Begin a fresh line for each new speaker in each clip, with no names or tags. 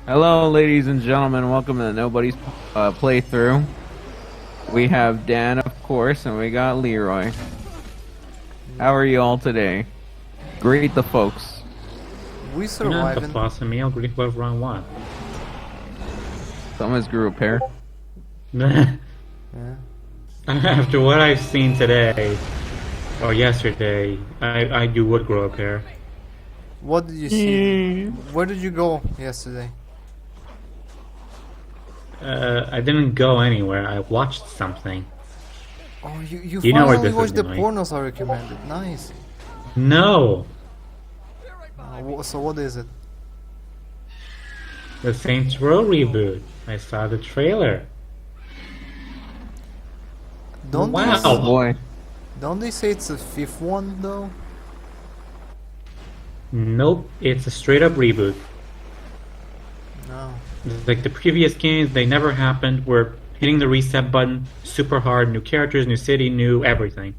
Hello, ladies and gentlemen. Welcome to Nobody's playthrough. We have Dan, of course, and we got Leroy. How are you all today? Greet the folks.
We
Not the
surviving.
boss of me, I'll greet whoever I want.
Someone's grew a pair.
Yeah.
After what I've seen today, or yesterday, I do would grow a pair.
What did you see? Where did you go yesterday?
I didn't go anywhere, I watched something.
Oh, you
You know where
finally
this is
watched the
going.
pornos I recommended. Nice.
No!
So what is it?
The Saints Row reboot. I saw the trailer.
Don't
Wow.
Oh boy.
don't they say it's the fifth one though?
Nope, it's a straight up reboot.
No.
Like the previous games, they never happened. We're hitting the reset button super hard. New characters, new city, new everything.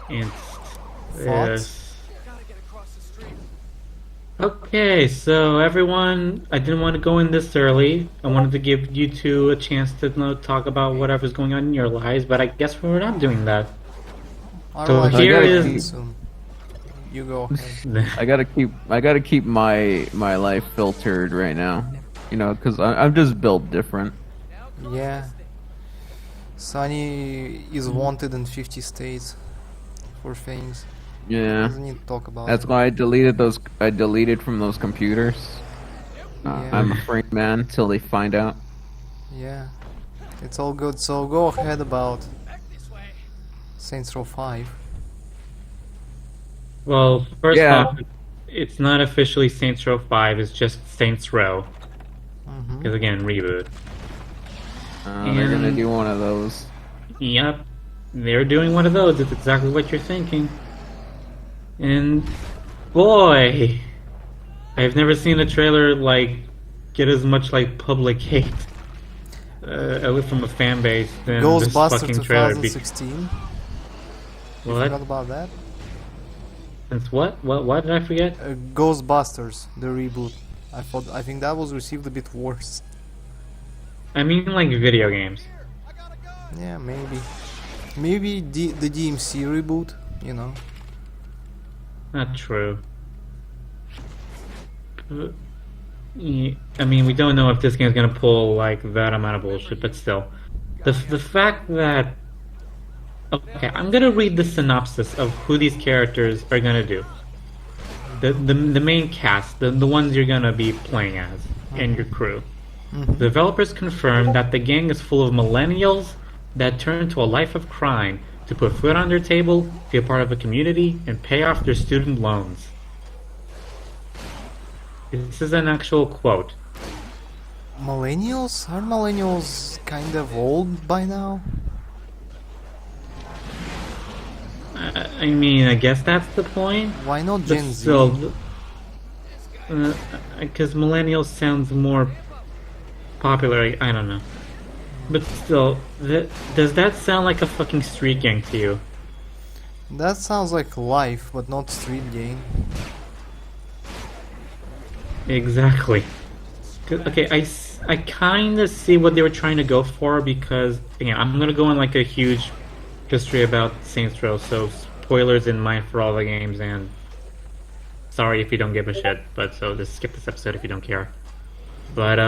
And
Thoughts?
okay, so everyone, I didn't want to go in this early. I wanted to give you two a chance to talk about whatever's going on in your lives, but I guess we're not doing that.
I
So
will
here
actually
is-
do it soon. You go ahead.
I gotta keep my life filtered right now. You know, because I'm just built different.
Yeah. Sunny is wanted in 50 states for things.
Yeah.
Doesn't need to talk about
That's
it.
why I deleted those. I deleted from those computers.
Yeah.
I'm a free man till they find out.
Yeah. It's all good. So go ahead about Saints Row 5.
Well, first
Yeah.
off, it's not officially Saints Row 5, it's just Saints Row.
Mm-hmm.
Because again, reboot.
They're gonna
And-
do one of those.
Yep, they're doing one of those. It's exactly what you're thinking. And boy, I've never seen a trailer like get as much like public hate, at least from a fan base, than this
Ghostbusters
fucking trailer.
2016. You
What?
forgot about that?
Since what? What did I forget?
Ghostbusters, the reboot. I think that was received a bit worse.
I mean, like video games.
Yeah, maybe. Maybe the DMC reboot, you know.
Not true. Yeah, I mean, we don't know if this game's gonna pull like that amount of bullshit, but still, the fact that okay, I'm gonna read the synopsis of who these characters are gonna do. The main cast, the ones you're gonna be playing as, and your crew.
Mhm.
Developers confirm that the gang is full of millennials that turn to a life of crime to put food on their table, be a part of a community, and pay off their student loans. This is an actual quote.
Millennials? Are millennials kind of old by now?
I mean, I guess that's the point.
Why not
But
Gen Z?
still, because millennials sounds more popular. I don't know. But still, does that sound like a fucking street gang to you?
That sounds like life, but not street game.
Exactly. Okay, I kind of see what they were trying to go for because, again, I'm going to go on like a huge history about Saints Row, so spoilers in mind for all the games, and sorry if you don't give a shit, but so just skip this episode if you don't care. But,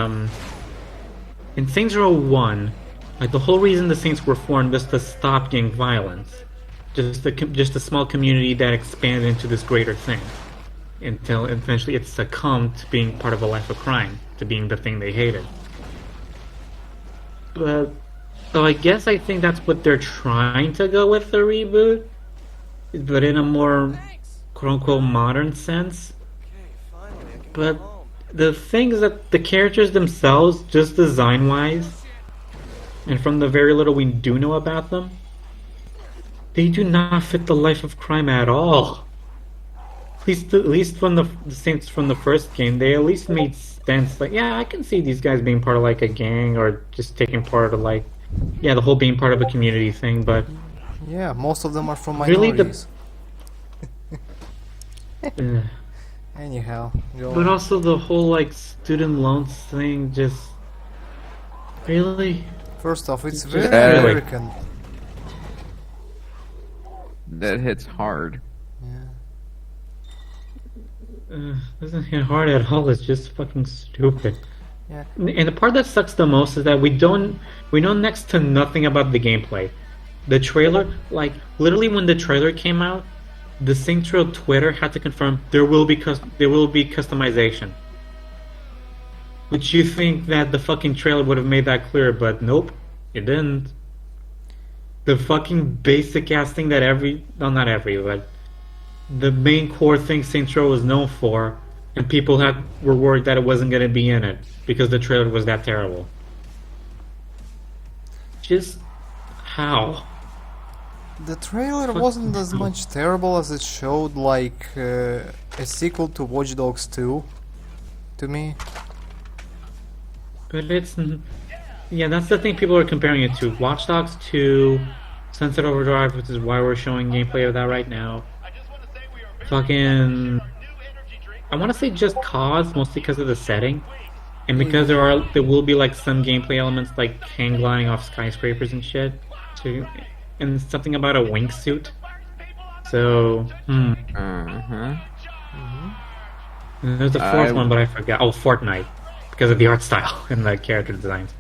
in Saints Row 1, like the whole reason the Saints were formed was to stop gang violence. Just a small community that expanded into this greater thing. Until eventually it succumbed to being part of a life of crime, to being the thing they hated. But so I guess I think that's what they're trying to go with the reboot, but in a more quote-unquote modern sense. But the thing is that the characters themselves, just design-wise, and from the very little we do know about them, they do not fit the life of crime at all. At least from the Saints from the first game, they at least made sense. Like, yeah, I can see these guys being part of like a gang or just taking part of like, yeah, the whole being part of a community thing. But
Yeah, most of them are from
Really,
minorities.
uh,
Anyhow, go
But
on.
also the whole like student loans thing just really
First off, it's
just
very
That
really
American.
that hits hard.
Yeah.
doesn't hit hard at all. It's just fucking stupid.
Yeah.
And the part that sucks the most is that we know next to nothing about the gameplay. The trailer, like literally when the trailer came out, the Saints Row Twitter had to confirm there will be customization. Which you think that the fucking trailer would have made that clear, but nope, it didn't. The fucking basic ass thing that not every, but the main core thing Saints Row was known for, and people were worried that it wasn't going to be in it because the trailer was that terrible. Just how?
The trailer
Fucking
wasn't as
hell.
much terrible as it showed like a sequel to Watch Dogs 2 to me.
But yeah, that's the thing people are comparing it to. Watch Dogs 2, Sunset Overdrive, which is why we're showing gameplay of that right now. Fucking, I want to say Just Cause, mostly because of the setting, and because there will be like some gameplay elements like hang gliding off skyscrapers and shit, too, and something about a wingsuit. So,
Uh-huh.
And there's a fourth one, but I forgot. Oh, Fortnite, because of the art style and the character designs.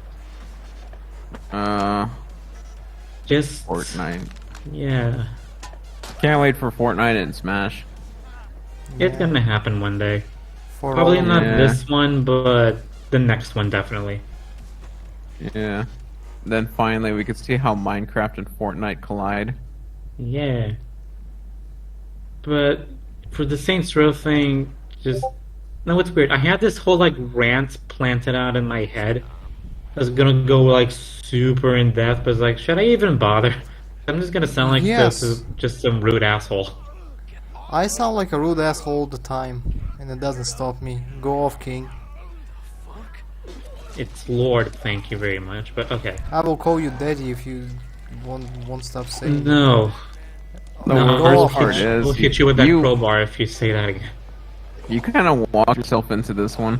Just
Fortnite.
Yeah.
Can't wait for Fortnite and Smash.
It's
Yeah.
gonna happen one day.
For
Probably
all-
not
Yeah.
this one, but the next one definitely.
Yeah. Then finally we could see how Minecraft and Fortnite collide.
Yeah. But for the Saints Row thing, just no, it's weird. I had this whole like rant planted out in my head. I was gonna go like super in depth, but it's like, should I even bother? I'm just gonna sound like
Yes.
this is just some rude asshole.
I sound like a rude asshole all the time, and it doesn't stop me. Go off, King.
It's Lord, thank you very much. But okay.
I will call you daddy if you won't stop saying.
No.
The
No,
worst
we'll
part
hit,
is
we'll hit you with that
you-
crowbar if you say that again.
You kind of walked yourself into this one.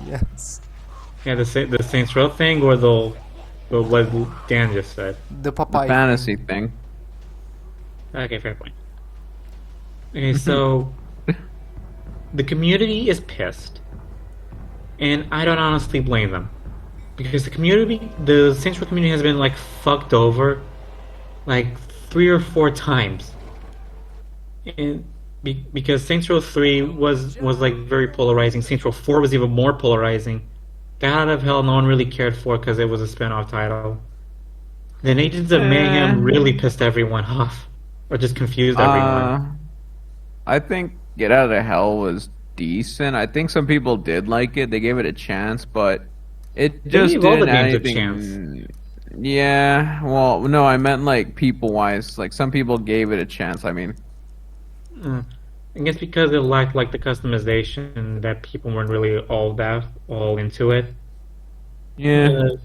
Yes.
Yeah, the Saints Row thing or the what Dan just said.
The
The
Popeye.
fantasy thing.
Okay, fair point. Okay, so the community is pissed, and I don't honestly blame them because the Saints Row community has been like fucked over, like 3 or 4 times, and because Saints Row 3 was like very polarizing. Saints Row 4 was even more polarizing. Got Out of Hell, no one really cared for because it was a spin-off title. Then Agents of Mayhem really pissed everyone off, or just confused everyone.
I think Get Out of Hell was decent. I think some people did like it. They gave it a chance, but it just
gave all the
didn't add
games a
anything. Yeah, well, no, I meant like people-wise. Like some people gave it a chance. I mean,
I guess because it lacked like the customization that people weren't really all into it.
yeah.
Uh,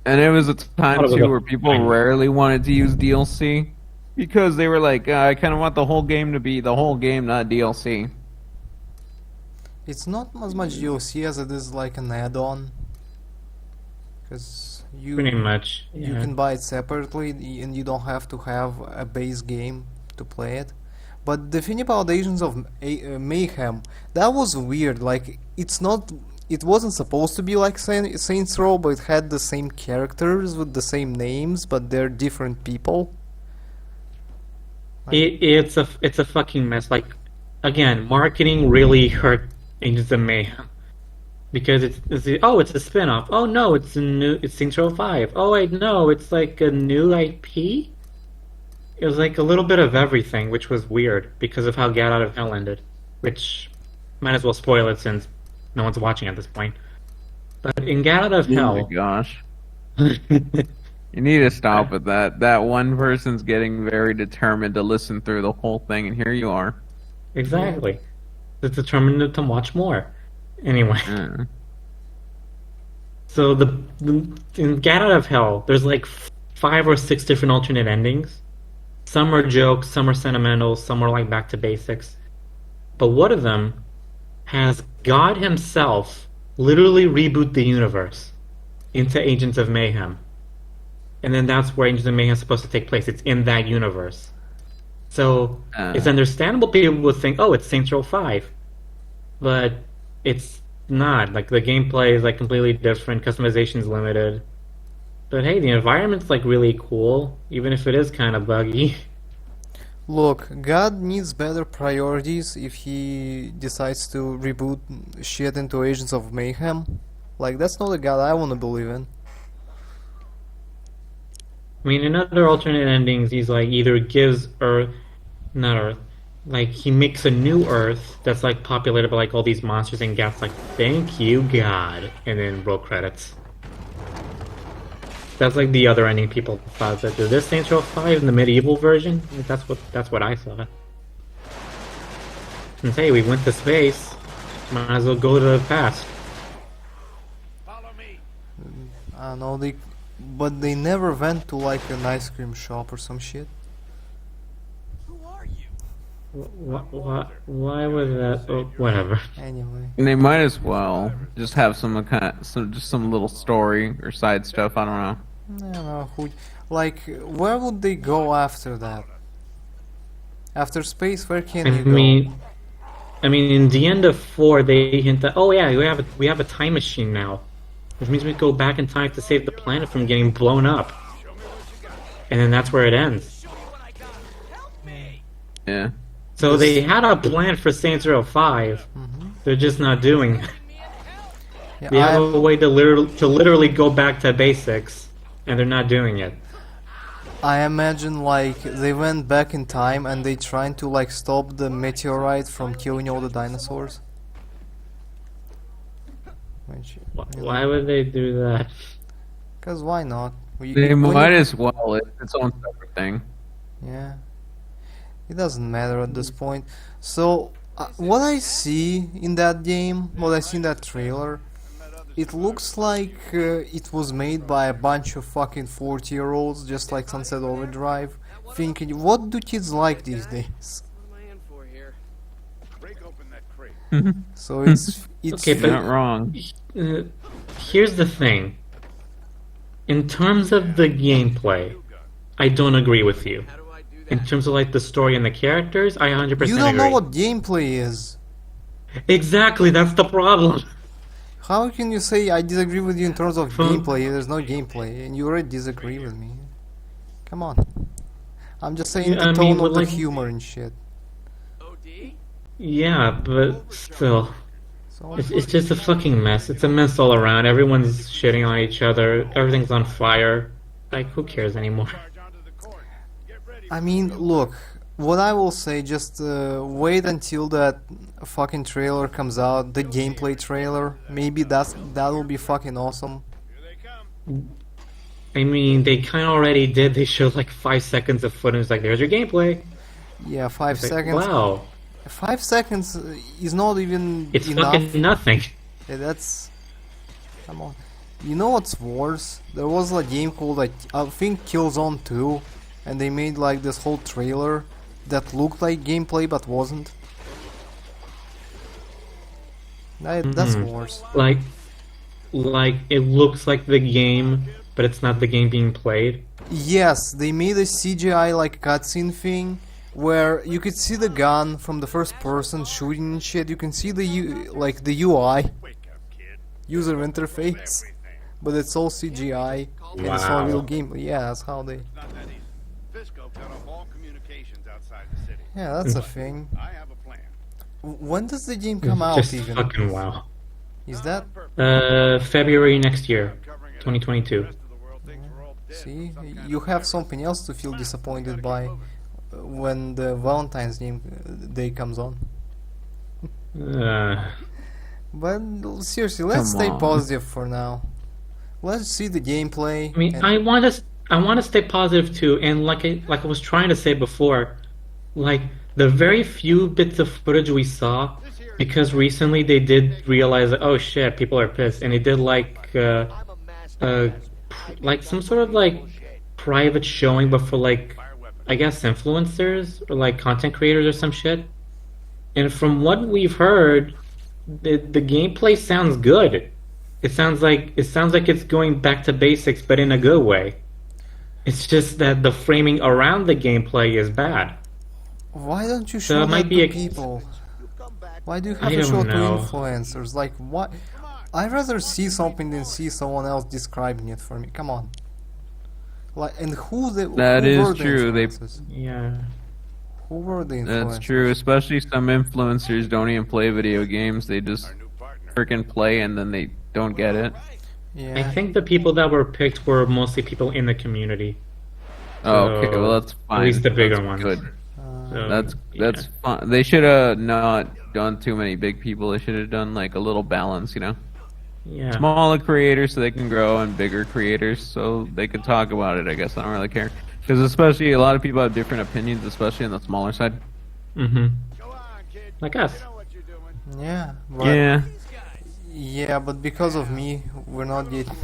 And it was a time
Thought it was
too
a
where people
fine.
rarely wanted to use DLC because they were like, I kind of want the whole game to be the whole game, not DLC.
It's not as much DLC as it is like an add-on. Because
pretty much.
you
Yeah.
can buy it separately and you don't have to have a base game to play it. But the thing about Agents of Mayhem, that was weird. Like, it wasn't supposed to be like Saints Row, but it had the same characters with the same names, but they're different people.
It's a fucking mess. Like, again, marketing really hurt Agents of Mayhem because it's a spin-off. Oh no, it's Saints Row 5. Oh wait, no, it's like a new IP. It was like a little bit of everything, which was weird because of how Get Out of Hell ended. Which might as well spoil it since no one's watching at this point. But in Get Out of
Oh my
Hell,
gosh. You need to stop with that. That one person's getting very determined to listen through the whole thing, and here you are.
exactly, it's determined to watch more. Anyway.
Uh,
So in Get Out of Hell, there's like 5 or 6 different alternate endings. Some are jokes, some are sentimental, some are like back to basics. But one of them has God himself literally reboot the universe into Agents of Mayhem. And then that's where Agents of Mayhem is supposed to take place. It's in that universe. So it's
Uh,
understandable people would think, oh, it's Saints Row 5. But it's not. Like the gameplay is like completely different, customization is limited. But hey, the environment's like really cool, even if it is kind of buggy.
Look, God needs better priorities if he decides to reboot shit into Agents of Mayhem. Like, that's not a God I want to believe in.
I mean, in other alternate endings, he's like either gives Earth, not Earth, like he makes a new Earth that's like populated by like all these monsters, and Gat's like, "Thank you, God," and then roll credits. That's like the other ending people thought that this Saints Row 5 in the medieval version. That's what I thought. Since hey, we went to space, might as well go to the past.
I don't know, but they never went to like an ice cream shop or some shit.
Why was that? Oh, whatever.
Anyway.
they might as well just have some little story or side stuff. I don't know.
I don't know like, where would they go after that? After space, where can
I
you go?
mean, in the end of 4, they hint that, oh yeah, we have a time machine now, which means we go back in time to save the planet from getting blown up, and then that's where it ends.
Yeah.
So they had a plan for Saints Row 5. They're just not doing it.
Yeah,
They have a way to literally go back to basics, and they're not doing it.
I imagine like they went back in time and they trying to like stop the meteorite from killing all the dinosaurs. Which,
Why would they do that?
Cause why not?
They
When
might
you-
as well. It's its own separate thing.
Yeah, it doesn't matter at this point. So what I see in that game, what I see in that trailer, it looks like it was made by a bunch of fucking 40-year-olds, just like Sunset Overdrive, thinking, what do kids like these days? So it's
Okay,
You're
but
not wrong.
uh, here's the thing. In terms of the gameplay, I don't agree with you. In terms of like the story and the characters, I 100%
you don't
agree.
know what gameplay is.
Exactly, that's the problem.
How can you say I disagree with you in terms of
From-
gameplay? There's no gameplay, and you already disagree with me. Come on. I'm just saying
Yeah,
the
I
tone
mean,
of
but
the
like-
humor and shit.
Yeah, but still,
So
it's just a fucking mess. It's a mess all around. Everyone's shitting on each other. Everything's on fire. Like, who cares anymore?
I mean, look, what I will say, just wait until that fucking trailer comes out, the gameplay trailer. Maybe that will be fucking awesome.
I mean, they kind of already did. They showed like 5 seconds of footage. Like, there's your gameplay.
Yeah, 5
It's like,
seconds.
wow,
5 seconds is not even
it's
enough.
fucking nothing.
Yeah, that's... Come on. You know what's worse? There was a game called, like, I think Killzone 2, and they made like this whole trailer that looked like gameplay but wasn't. That's worse.
Like it looks like the game, but it's not the game being played.
Yes, they made a CGI like cutscene thing where you could see the gun from the first person shooting and shit. You can see the the UI user interface, but it's all CGI and it's all
Wow.
real gameplay. Yeah, that's how they. Yeah, that's a thing. When does the game come out
Just
even?
fucking wow.
Is that?
February next year, 2022.
See, you have something else to feel disappointed by when the Valentine's Day comes on. But seriously, let's
Come
stay
on.
positive for now. Let's see the gameplay.
I mean,
and-
I want to stay positive too, and like I was trying to say before, like the very few bits of footage we saw, because recently they did realize that oh shit, people are pissed, and they did like some sort of like private showing, but for like I guess influencers or like content creators or some shit. And from what we've heard, the gameplay sounds good. It sounds like it's going back to basics, but in a good way. It's just that the framing around the gameplay is bad.
Why don't you
So
show
it might
that
be
to
a,
people? Why do you have
I
to show
don't
it to
know.
influencers? Like, what? I'd rather see something than see someone else describing it for me. Come on. Like, and
That
who
is
were the
true.
influencers?
Yeah.
Who were the
That's true.
influencers?
Especially some influencers don't even play video games. They just freaking play and then they don't get it.
I
Yeah.
think the people that were picked were mostly people in the community.
Oh, okay, well
So
that's
at least
fine.
the bigger
That's
ones.
good.
So yeah.
That's fine. They should have not done too many big people. They should have done like a little balance, you know?
Yeah.
Smaller creators so they can grow, and bigger creators so they can talk about it. I guess I don't really care because especially a lot of people have different opinions, especially on the smaller side.
Mm-hmm. Like us.
Yeah. But,
Yeah.
yeah, but because of me, we're not getting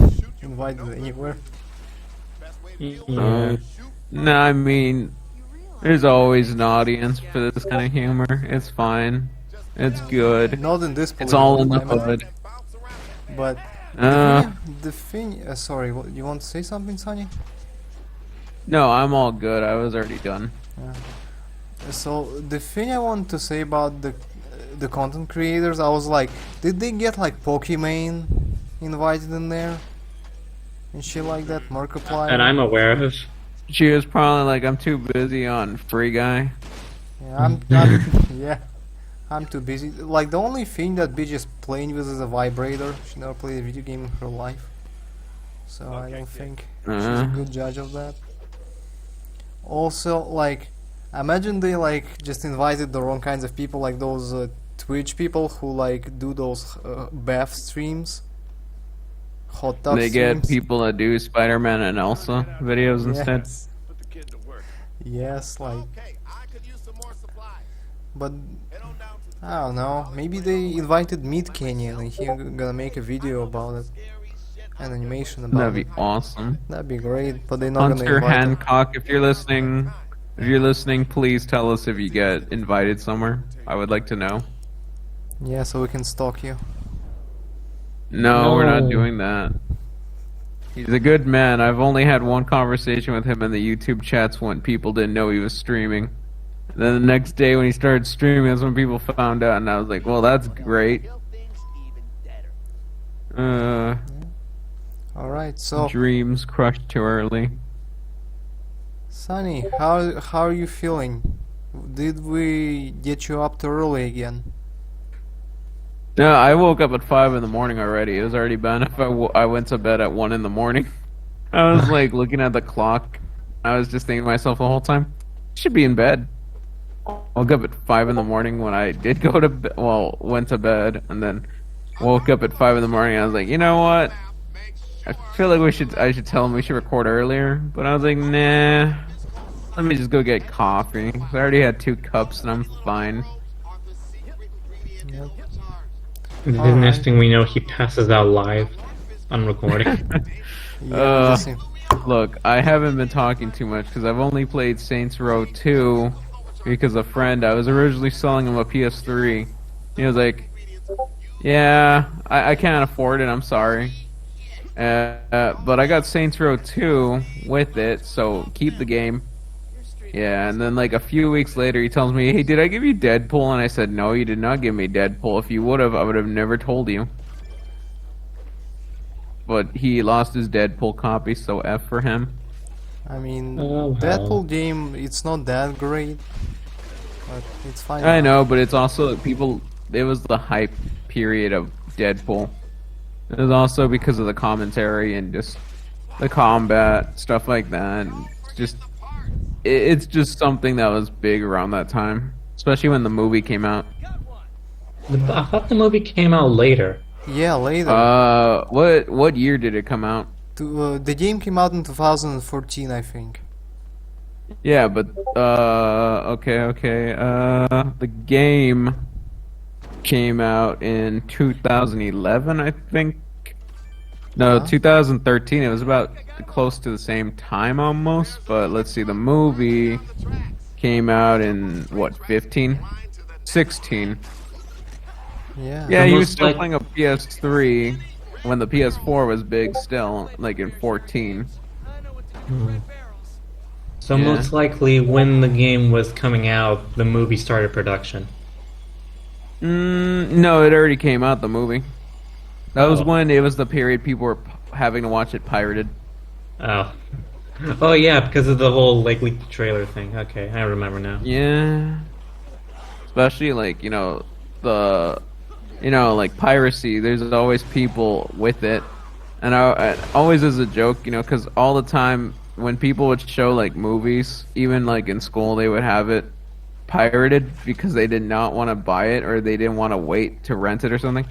invited anywhere.
Yeah.
No, I mean, there's always an audience for this kind of humor. It's fine. It's good.
Not in this
It's all
political
in the
climate.
hood.
But
Uh,
the thing, sorry, you want to say something, Sonny?
no, I'm all good. I was already done.
So the thing I want to say about the content creators, I was like, did they get like Pokimane invited in there and shit like that, Markiplier?
And I'm aware of.
She was probably like, I'm too busy on Free Guy.
Yeah, yeah, I'm too busy. Like the only thing that bitch is playing with is a vibrator. She never played a video game in her life, so I don't think she's a good judge of that. Also, like, imagine they like just invited the wrong kinds of people, like those Twitch people who like do those bath streams, hot tub
They get
streams.
people that do Spider-Man and Elsa videos instead.
Yes. Yes, like, but I don't know. Maybe they invited Meat Canyon and he gonna make a video about it, an animation about
That'd
it.
be awesome.
That'd be great, but they're not gonna
Hunter
invite him.
Hancock, if you're listening, please tell us if you get invited somewhere. I would like to know.
Yeah, so we can stalk you.
No, we're not
No.
doing that. He's a good man. I've only had one conversation with him in the YouTube chats when people didn't know he was streaming. Then the next day when he started streaming, that's when people found out, and I was like, well, that's great.
Alright, so
Dreams crushed too early.
Sunny, how are you feeling? Did we get you up too early again?
No, I woke up at 5 in the morning already. It was already bad enough. I went to bed at 1 in the morning. I was like looking at the clock. I was just thinking to myself the whole time, I should be in bed. Woke up at 5 in the morning when I did go to bed. Well, went to bed and then woke up at 5 in the morning. I was like, you know what? I feel like I should tell him we should record earlier. But I was like, nah. Let me just go get coffee. I already had 2 cups and I'm fine.
Yep.
The
Alright.
next thing we know, he passes out live on recording.
Yeah,
Uh,
just-
Look, I haven't been talking too much because I've only played Saints Row 2 because a friend, I was originally selling him a PS3. He was like, yeah, I can't afford it, I'm sorry. But I got Saints Row 2 with it, so keep the game. Yeah, and then like a few weeks later he tells me, hey, did I give you Deadpool? And I said, no, you did not give me Deadpool. If you would have, I would have never told you. But he lost his Deadpool copy, so F for him.
I mean,
Oh, well.
Deadpool game, it's not that great, but it's fine.
I know, but it's also it was the hype period of Deadpool. It was also because of the commentary and just the combat, stuff like that. It's just something that was big around that time, especially when the movie came out.
I thought the movie came out later.
Yeah, later.
What year did it come out?
The game came out in 2014, I think.
Yeah, but okay. The game came out in 2011, I think. No,
Huh?
2013. It was about close to the same time almost, but let's see, the movie came out in what, 15? 16.
Yeah.
Yeah, he was
almost
still
like
playing a PS3 when the PS4 was big still, like in 14.
so
Yeah.
most likely when the game was coming out, the movie started production.
No, it already came out, the movie. That was
Oh,
when it was the period people were having to watch it pirated.
oh, oh yeah, because of the whole like leaked trailer thing. Okay, I remember now.
Yeah. Especially like, the like piracy, there's always people with it. And always as a joke, because all the time when people would show like movies, even like in school, they would have it pirated because they did not want to buy it or they didn't want to wait to rent it or something.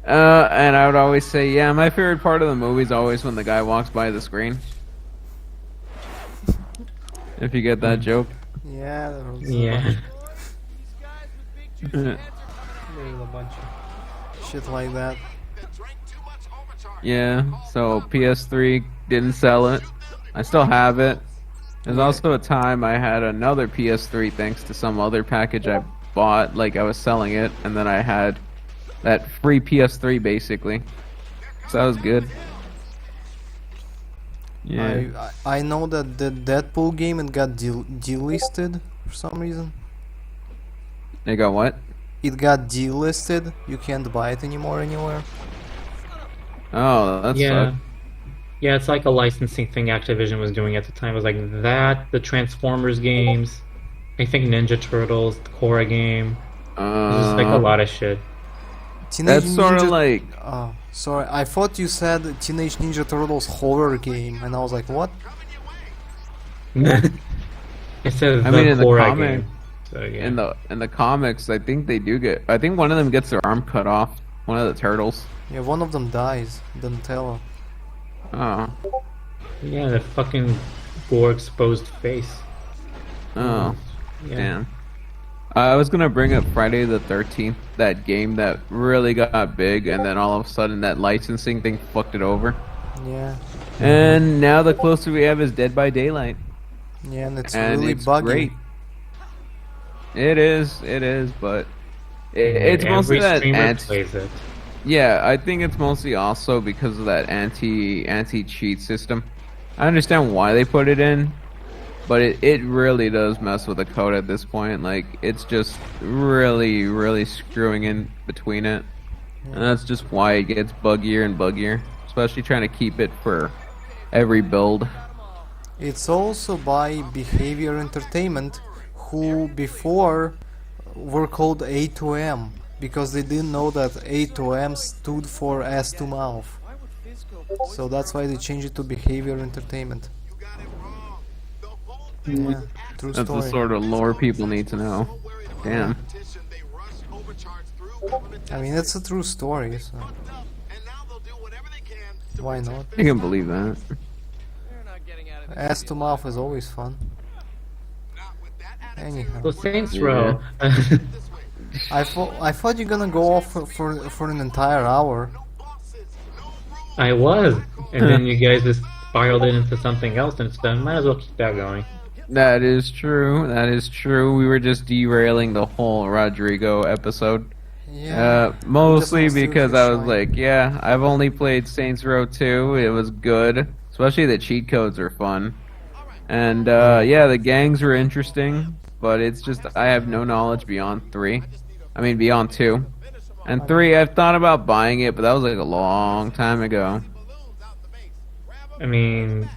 And I would always say, yeah, my favorite part of the movie is always when the guy walks by the screen. If you get that joke.
Yeah,
Yeah.
there's a bunch of shit like that.
Yeah, so PS3 didn't sell it. I still have it. There's also a time I had another PS3 thanks to some other package I bought, like I was selling it, and then I had that free PS3 basically. So that was good. Yeah.
I know that the Deadpool game it got delisted for some reason.
They got what?
It got delisted. You can't buy it anymore anywhere.
Oh, that
Yeah.
sucked.
Yeah, it's like a licensing thing Activision was doing at the time. It was like that, the Transformers games, I think Ninja Turtles, the Korra game. It was just like a lot of shit.
Teenage
That's sort of
Ninja.
like
Oh, sorry. I thought you said Teenage Ninja Turtles horror game, and I was like, what?
It says
I
the
mean in the
Korra
comic
game. So yeah.
in the comics, I think they do get. I think one of them gets their arm cut off. One of the turtles.
Yeah, one of them dies. Donatello.
Oh,
Yeah, the fucking gore exposed face.
oh,
Yeah.
damn. I was gonna bring up Friday the 13th, that game that really got big, and then all of a sudden that licensing thing fucked it over.
Yeah.
And now the closer we have is Dead by Daylight,
Yeah, and it's
and
really
it's
buggy.
great. It is, but it's mostly
Every
that
streamer plays it.
Yeah, I think it's mostly also because of that anti cheat system. I understand why they put it in, but it really does mess with the code at this point. Like it's just really screwing in between it, and that's just why it gets buggier and buggier. Especially trying to keep it for every build.
It's also by Behavior Entertainment, who before were called A2M because they didn't know that A2M stood for ass to mouth. So that's why they changed it to Behavior Entertainment. Yeah, true
That's the
story.
sort of lore people need to know. Damn.
I mean, it's a true story, so why not?
I can believe that.
Ass to mouth is always fun. Anyhow,
So Saints
Yeah.
Row.
I thought you're gonna go off for an entire hour.
I was, and then you guys just spiraled it into something else instead. Might as well keep that going.
That is true. That is true. We were just derailing the whole Rodrigo episode.
Yeah.
Mostly
Just wants to
because I was
shine.
like, yeah, I've only played Saints Row 2. It was good. Especially the cheat codes are fun. And yeah, the gangs were interesting, but it's just I have no knowledge beyond 3. I mean beyond 2. And 3, I've thought about buying it, but that was like a long time ago.
I mean,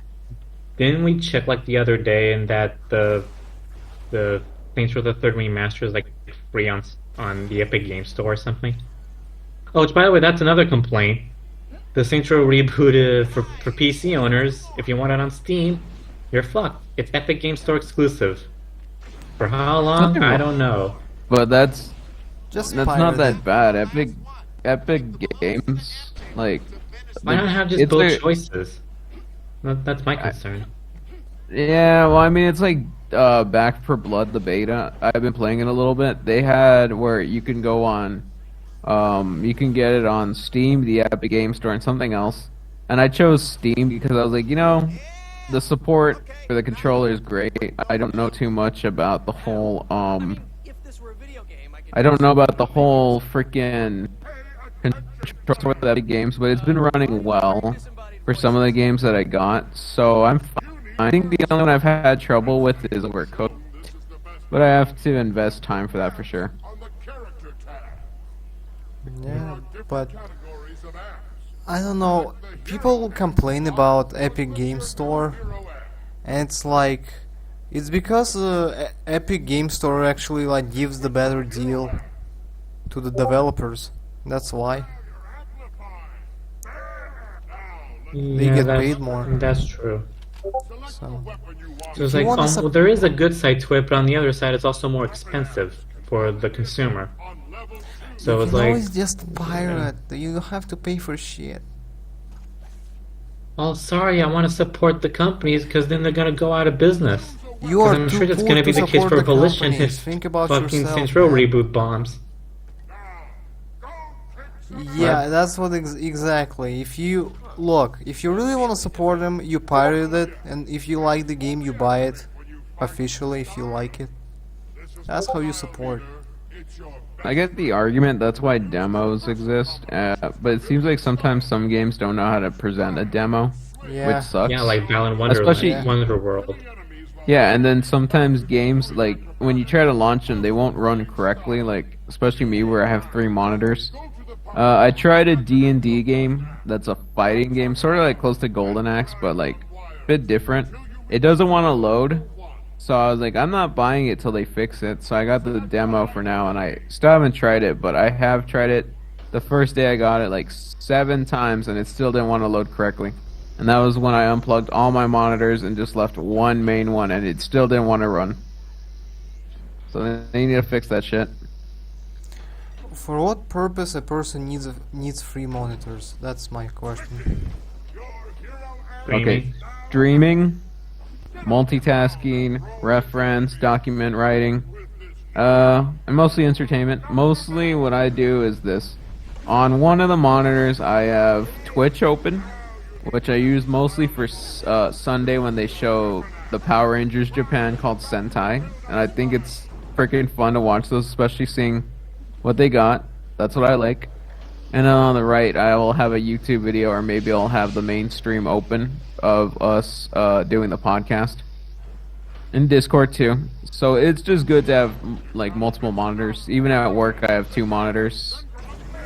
didn't we check like the other day and that the Saints Row the Third Remaster is like free on the Epic Game Store or something? Oh, which by the way, that's another complaint. The Saints Row reboot for PC owners. If you want it on Steam, you're fucked. It's Epic Game Store exclusive. For how long?
Nothing
I
wrong.
don't know.
But that's
Just
not
pirate
that
it.
bad. Epic Games, like
Why not have just
it's
both
a-
choices? That's my concern.
Yeah, well, I mean, it's like Back for Blood, the beta. I've been playing it a little bit. They had where you can go on, you can get it on Steam, the Epic Game Store, and something else. And I chose Steam because I was like, the support for the controller is great. I don't know too much about the whole I don't know about the whole freaking control for the Epic games, but it's been running well for some of the games that I got, so I'm fine. I think the only one I've had trouble with is Overcooked, but I have to invest time for that for sure.
Yeah, but I don't know. People complain about Epic Game Store, and it's like it's because Epic Game Store actually like gives the better deal to the developers. That's why they
Yeah,
get paid more.
that's true.
So
So
if
it's
you
like,
want to
well, there is a good side to it, but on the other side, it's also more expensive for the consumer. So
you
it's
can
like,
always just pirate. You don't have to pay for shit.
oh, sorry, I want to support the companies because then they're gonna go out of business.
You
Because
are
I'm
too
sure that's
poor
gonna
to
be the case
support
for
the
Volition
companies.
if
Think about
fucking
yourself,
Saints Row
man.
reboot bombs.
Yeah, that's what exactly. If you look, if you really want to support them, you pirate it, and if you like the game, you buy it officially if you like it. That's how you support.
I get the argument, that's why demos exist, but it seems like sometimes some games don't know how to present a demo, which
Yeah,
sucks.
Yeah, like Balan
Especially,
Yeah.
Wonderworld.
yeah, and then sometimes games, like, when you try to launch them, they won't run correctly, like, especially me where I have 3 monitors. I tried a D&D game that's a fighting game, sort of like close to Golden Axe, but like a bit different. It doesn't want to load, so I was like, I'm not buying it till they fix it. So I got the demo for now, and I still haven't tried it, but I have tried it the first day I got it like 7 times, and it still didn't want to load correctly. And that was when I unplugged all my monitors and just left one main one, and it still didn't want to run. So they need to fix that shit.
For what purpose a person needs 3 monitors? That's my question.
Okay, streaming, multitasking, reference, document writing, and mostly entertainment. Mostly what I do is this. On one of the monitors, I have Twitch open, which I use mostly for Sunday when they show the Power Rangers Japan called Sentai, and I think it's freaking fun to watch those, especially seeing what they got. That's what I like. And then on the right, I will have a YouTube video, or maybe I'll have the main stream open of us doing the podcast. And Discord too. So it's just good to have like multiple monitors. Even at work, I have 2 monitors.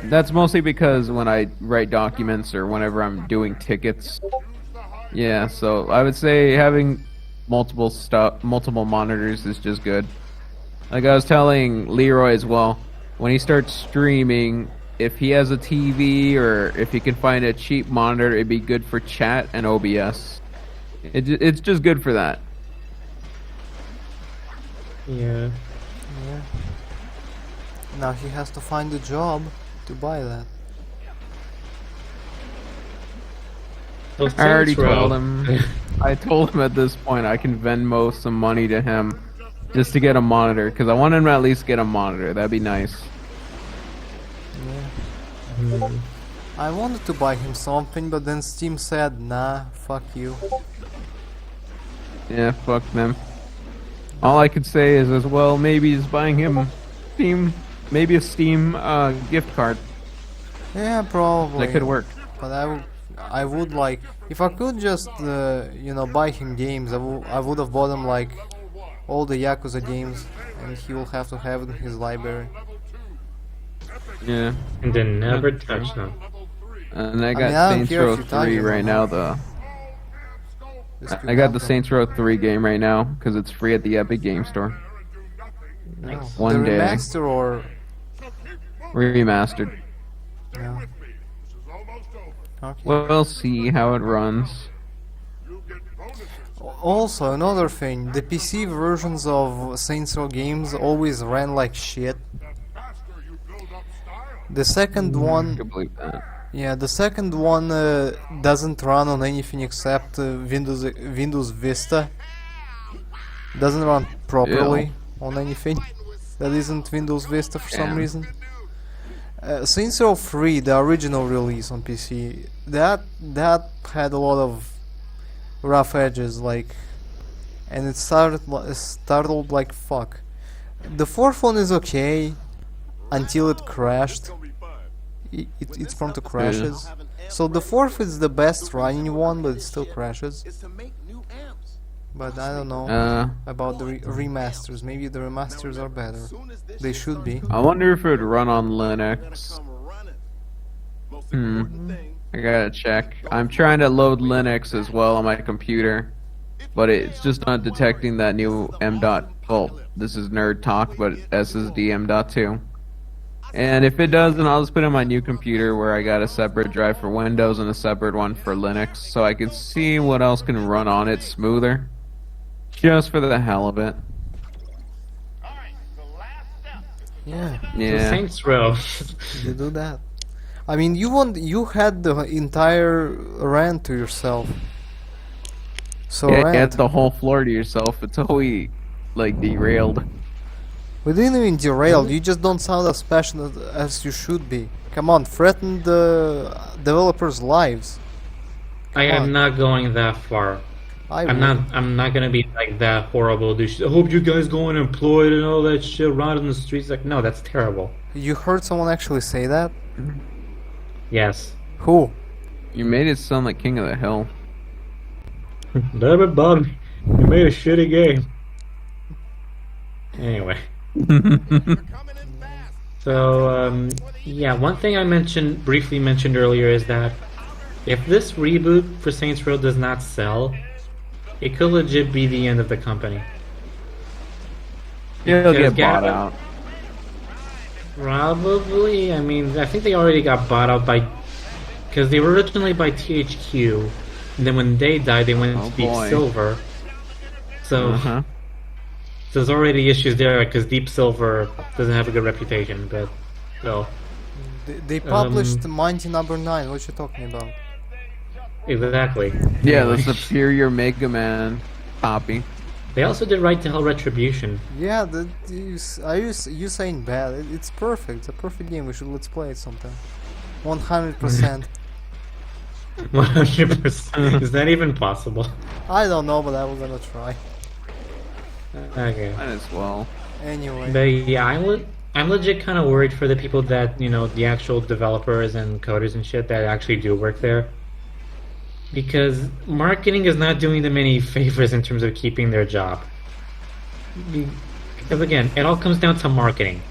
That's mostly because when I write documents or whenever I'm doing tickets. Yeah, so I would say having multiple monitors is just good. Like I was telling Leroy as well, when he starts streaming, if he has a TV or if he can find a cheap monitor, it'd be good for chat and OBS. It's just good for that.
Yeah.
Yeah. Now he has to find a job to buy that.
Well,
I already
Saints Row.
told him. I told him at this point I can Venmo some money to him just to get a monitor, because I want him to at least get a monitor. That'd be nice.
Yeah. I wanted to buy him something, but then Steam said, nah, fuck you.
Yeah, fuck them. All I could say is, as well, maybe just buying him maybe a Steam gift card.
Yeah, probably.
That could work.
But I would like, if I could just, buy him games, I would have bought him like all the Yakuza games, and he will have to have it in his library.
Yeah.
And then never
Yeah,
touch
true.
them.
And I
I
got
mean, I don't
Saints
care
Row
if you touch
3
it or
right
not.
now, though.
This could
I got the
happen.
Saints Row 3 game right now because it's free at the Epic Game Store.
No.
One
the
day.
remaster or
Remastered.
no? Okay.
We'll see how it runs.
Also, another thing, the PC versions of Saints Row games always ran like shit. The second
I
one,
can believe that.
yeah, the second one doesn't run on anything except Windows Vista. Doesn't run properly on anything that isn't Windows Vista for some
Damn.
reason. Saints Row 3, the original release on PC, that had a lot of rough edges, like, and it started like fuck. The fourth one is okay, until it crashed. It's prone to crashes. So the fourth is the best running one, but it still crashes. But I don't know about the remasters. Maybe the remasters are better. They should be.
I wonder if it would run on Linux. I gotta check. I'm trying to load Linux as well on my computer, but it's just not detecting that new M. Well, this is nerd talk, but SSD M.2. And if it does, then I'll just put in my new computer where I got a separate drive for Windows and a separate one for Linux, so I can see what else can run on it smoother. Just for the hell of it.
Yeah.
Yeah.
Saints Row.
You do that. I mean, you had the entire rant to yourself. So
Yeah,
rant.
get the whole floor to yourself until we, like, derailed.
We didn't even derail. You just don't sound as passionate as you should be. Come on, threaten the developers' lives.
I am not going that far. I'm not gonna be like that horrible douche. I hope you guys go unemployed and all that shit, rot in the streets. Like, no, that's terrible.
You heard someone actually say that?
Yes.
Who?
You made it sound like King of the Hill.
Damn it, Bob. You made a shitty game. Anyway. So, yeah, one thing I briefly mentioned earlier is that if this reboot for Saints Row does not sell, it could legit be the end of the company.
It'll
Because
get bought out.
Probably. I mean, I think they already got bought out by... Because they were originally by THQ, and then when they died, they went to Deep Silver. So, so there's already issues there, because Deep Silver doesn't have a good reputation, but... So...
They published Mighty Number 9, what you talking about?
Exactly.
Yeah, the superior Mega Man copy.
They also did Right to Hell Retribution.
Yeah, you saying bad? It's perfect. It's a perfect game. We should let's play it sometime. 100%.
100%. Is that even possible?
I don't know, but I was gonna try.
Okay.
Might as well.
Anyway.
But yeah, I'm legit kind of worried for the people that, the actual developers and coders and shit that actually do work there. Because marketing is not doing them any favors in terms of keeping their job. Because again, it all comes down to marketing.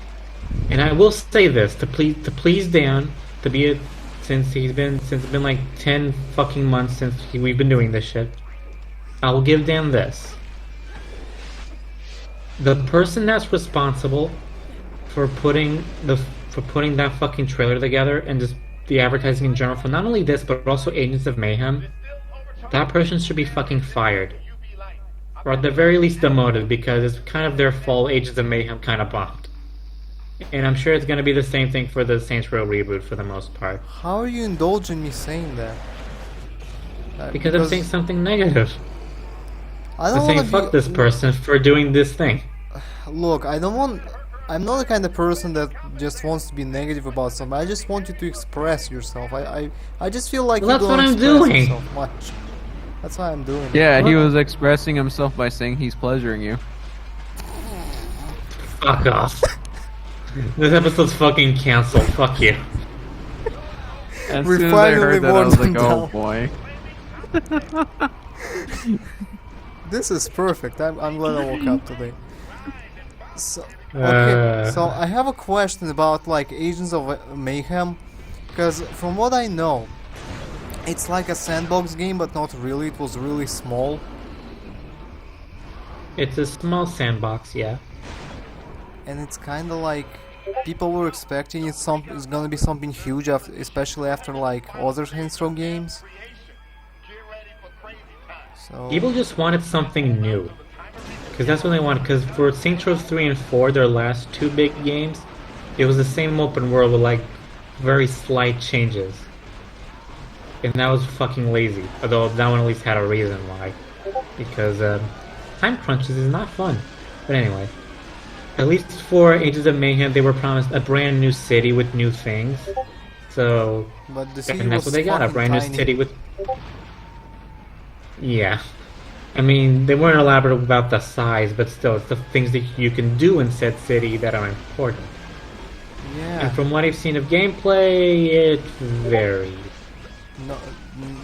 And I will say this to please Dan, since it's been like 10 fucking months since we've been doing this shit. I will give Dan this. The person that's responsible for putting that fucking trailer together and just the advertising in general for not only this but also Agents of Mayhem, that person should be fucking fired. Or at the very least demoted, because it's kind of their fault Agents of Mayhem kind of bombed. And I'm sure it's going to be the same thing for the Saints Row reboot for the most part.
How are you indulging me saying that?
Because I'm saying something negative.
I'm
saying fuck this person for doing this thing.
Look, I'm not the kind of person that just wants to be negative about something. I just want you to express yourself. I just feel like
Well,
you
that's
don't
what I'm
express
doing.
yourself much. That's why I'm doing.
Yeah,
it.
he was expressing himself by saying he's pleasuring you.
Fuck off. This episode's fucking canceled. Fuck you.
As
We
soon as I
finally
heard that, I was
won
like,
them
oh boy.
This is perfect. I'm glad I woke up today. So, okay, so I have a question about like Agents of Mayhem, because from what I know, it's like a sandbox game, but not really. It was really small.
It's a small sandbox, yeah.
And it's kind of like people were expecting it's gonna be something huge, especially after like other Saints Row games. So
People just wanted something new. Because that's what they wanted. Because for Saints Row 3 and 4, their last two big games, it was the same open world with like very slight changes. And that was fucking lazy. Although that one at least had a reason why. Because time crunches is not fun. But anyway. At least for Ages of Mayhem, they were promised a brand new city with new things. So,
but the city
and that's
was
what they got, a
fucking
brand new
tiny.
city with... Yeah. I mean, they weren't elaborate about the size, but still, it's the things that you can do in said city that are important.
Yeah.
And from what I've seen of gameplay, it varies.
No,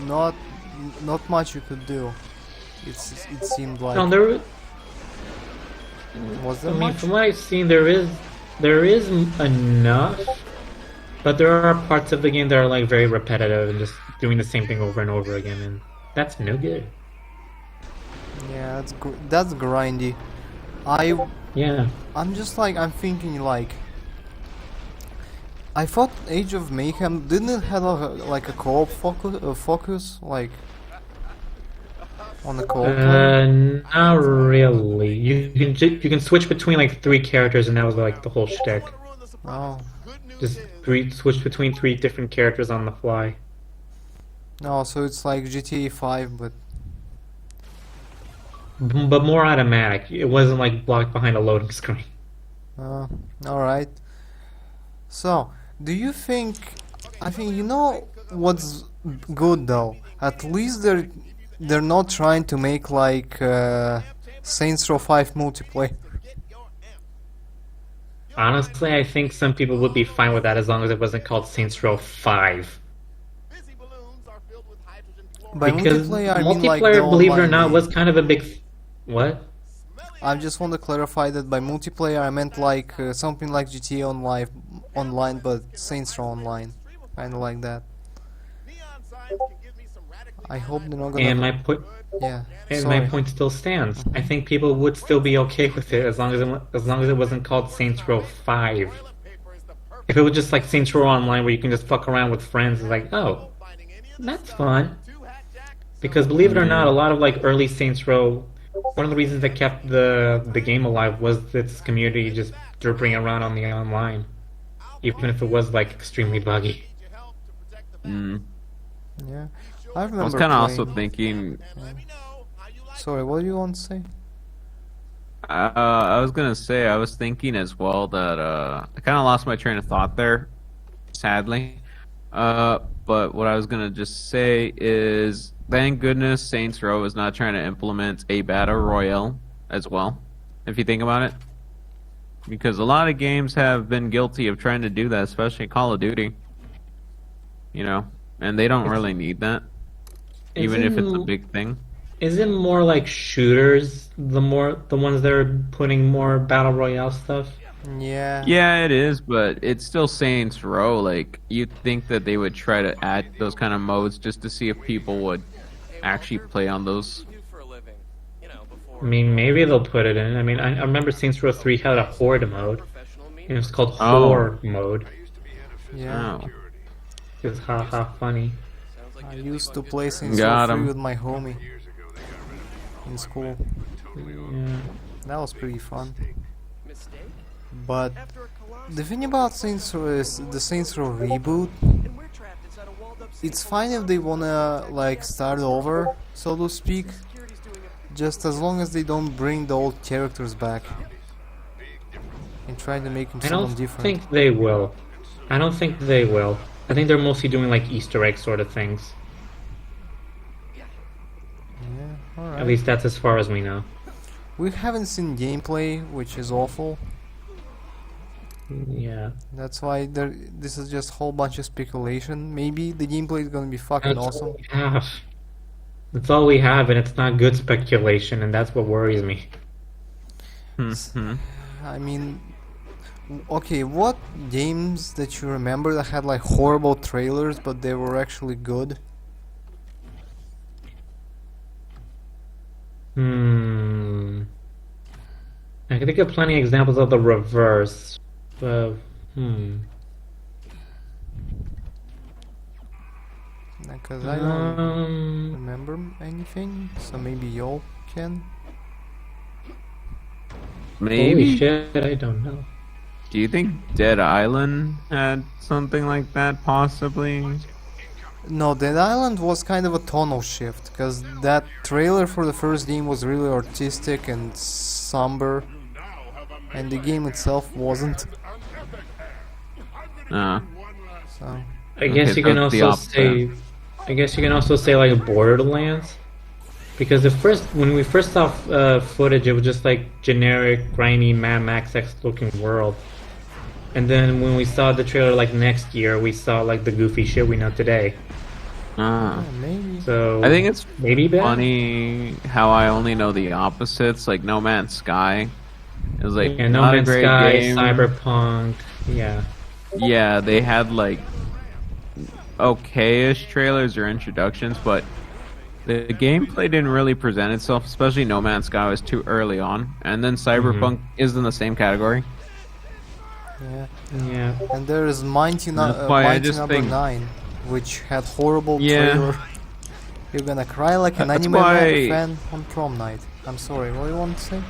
not not much you could do. It seemed like.
No, there.
Was
I
there
mean,
much?
from what I've seen, there is enough, but there are parts of the game that are like very repetitive and just doing the same thing over and over again, and that's no good.
Yeah, that's grindy. I
Yeah.
I'm just like I'm thinking like I thought Age of Mayhem didn't it have like a co-op focus like on the co-op play?
Not really. You can switch between like three characters, and that was like the whole shtick.
Oh
Just switch between three different characters on the fly.
no, so it's like GTA 5, but
But more automatic. It wasn't like blocked behind a loading screen.
all right. So, do you think? I think you know what's good though. At least they're not trying to make like Saints Row 5 multiplayer.
Honestly, I think some people would be fine with that as long as it wasn't called Saints Row 5.
By
Because
multiplayer, I mean like the
multiplayer, believe it or
online
not,
game.
was kind of a big. What?
I just want to clarify that by multiplayer I meant like something like GTA online, but Saints Row Online, kind of like that. I hope they're not gonna.
And my point.
Yeah.
And
Sorry.
my point still stands. I think people would still be okay with it as long as it wasn't called Saints Row 5. If it was just like Saints Row Online where you can just fuck around with friends, it's like, oh, that's fun. Because believe it or not, a lot of like early Saints Row, one of the reasons that kept the game alive was its community just derping around on the online, even if it was like extremely buggy.
Mm.
Yeah. I
I was
remember
kind of also
playing.
thinking.
Sorry, what do you want to say?
I was gonna say I was thinking as well that I kind of lost my train of thought there, sadly. But what I was gonna just say is, thank goodness Saints Row is not trying to implement a battle royale as well. If you think about it, because a lot of games have been guilty of trying to do that, especially Call of Duty. You know, and they don't really need that, even if it's a big thing.
Isn't more like shooters the ones that are putting more battle royale stuff?
Yeah.
Yeah, it is, but it's still Saints Row. Like, you'd think that they would try to add those kind of modes just to see if people would actually play on those.
I mean, maybe they'll put it in. I mean, I remember Saints Row 3 had a horde mode. It was called
Oh.
Horde mode.
Yeah.
Oh.
It's ha funny.
I used to play Saints
Got
Row 3
him.
with my homie in school.
Yeah.
That was pretty fun. But the thing about Saints Row is the Saints Row reboot. It's fine if they wanna like start over, so to speak. Just as long as they don't bring the old characters back and try to make them
I
someone
don't
different.
think they will. I don't think they will. I think they're mostly doing like Easter egg sort of things.
Yeah,
At
alright.
least that's as far as we know.
We haven't seen gameplay, which is awful.
Yeah.
That's why this is just a whole bunch of speculation. Maybe the gameplay is gonna be fucking
That's
awesome.
all we have. That's all we have, and it's not good speculation, and that's what worries me.
Hmm.
I mean, okay, what games that you remember that had like horrible trailers but they were actually good?
I can think of plenty of examples of the reverse.
Because I don't remember anything, so maybe y'all can.
Maybe.
Holy shit, I don't know.
Do you think Dead Island had something like that, possibly?
No, Dead Island was kind of a tonal shift, because that trailer for the first game was really artistic and somber, and the game itself wasn't.
Uh,
So,
I guess
Okay,
you can
so it's the
also
opposite.
say, I guess you can also say like Borderlands, because when we first saw footage, it was just like generic, grimy Mad Max-esque looking world. And then when we saw the trailer like next year, we saw like the goofy shit we know today.
Ah.
Yeah, maybe.
So
I think it's
maybe bad.
funny how I only know the opposites. Like No Man's Sky is like
Yeah, No
not a
Man's
great
Sky,
game.
Cyberpunk. Yeah.
Yeah, they had like okay-ish trailers or introductions, but the gameplay didn't really present itself. Especially No Man's Sky was too early on, and then Cyberpunk is in the same category.
Yeah.
Yeah.
And there is Mighty,
That's why I
Mighty
just
Number
think-
9, which had horrible
Yeah.
trailer. You're gonna cry like an
That's
anime
why-
fan on prom night. I'm sorry, what do you want to say?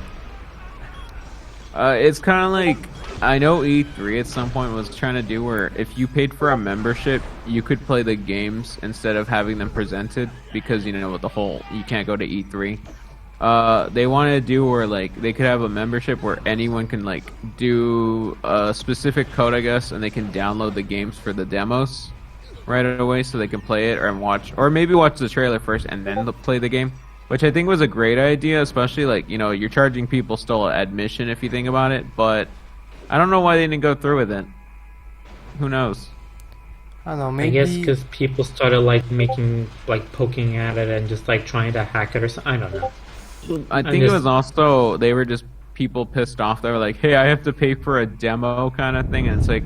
It's kind of like I know E3 at some point was trying to do where if you paid for a membership, you could play the games instead of having them presented because you know with the whole you can't go to E3. They wanted to do where like they could have a membership where anyone can like do a specific code, I guess, and they can download the games for the demos right away so they can play it or watch, or maybe watch the trailer first and then play the game. Which I think was a great idea, especially like, you know, you're charging people still admission if you think about it, but I don't know why they didn't go through with it. Who knows?
I don't know,
I
maybe...
guess because people started like making like poking at it and just like trying to hack it or something. I don't know.
I think it was also, they were just people pissed off. They were like, hey, I have to pay for a demo kind of thing. And it's like,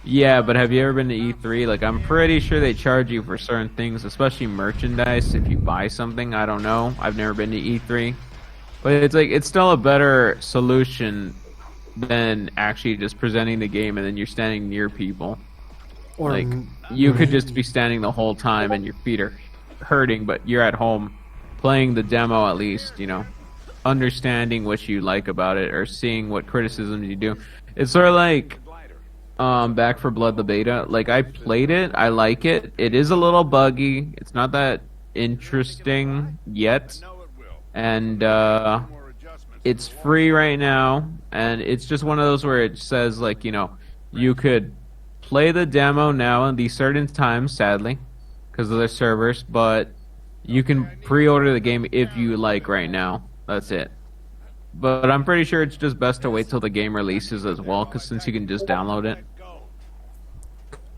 yeah, but have you ever been to E3? Like, I'm pretty sure they charge you for certain things, especially merchandise. If you buy something, I don't know. I've never been to E3. But it's like, it's still a better solution than actually just presenting the game and then you're standing near people.
Or
Like, you could just be standing the whole time and your feet are hurting, but you're at home playing the demo at least, you know, understanding what you like about it or seeing what criticisms you do. It's sort of like Back for Blood the beta. Like, I played it, I like it. It is a little buggy. It's not that interesting yet. And it's free right now, and it's just one of those where it says, like, you know, you could play the demo now in these certain times, sadly, because of their servers, but you can pre-order the game if you like right now. That's it. But I'm pretty sure it's just best to wait till the game releases as well, because since you can just download it.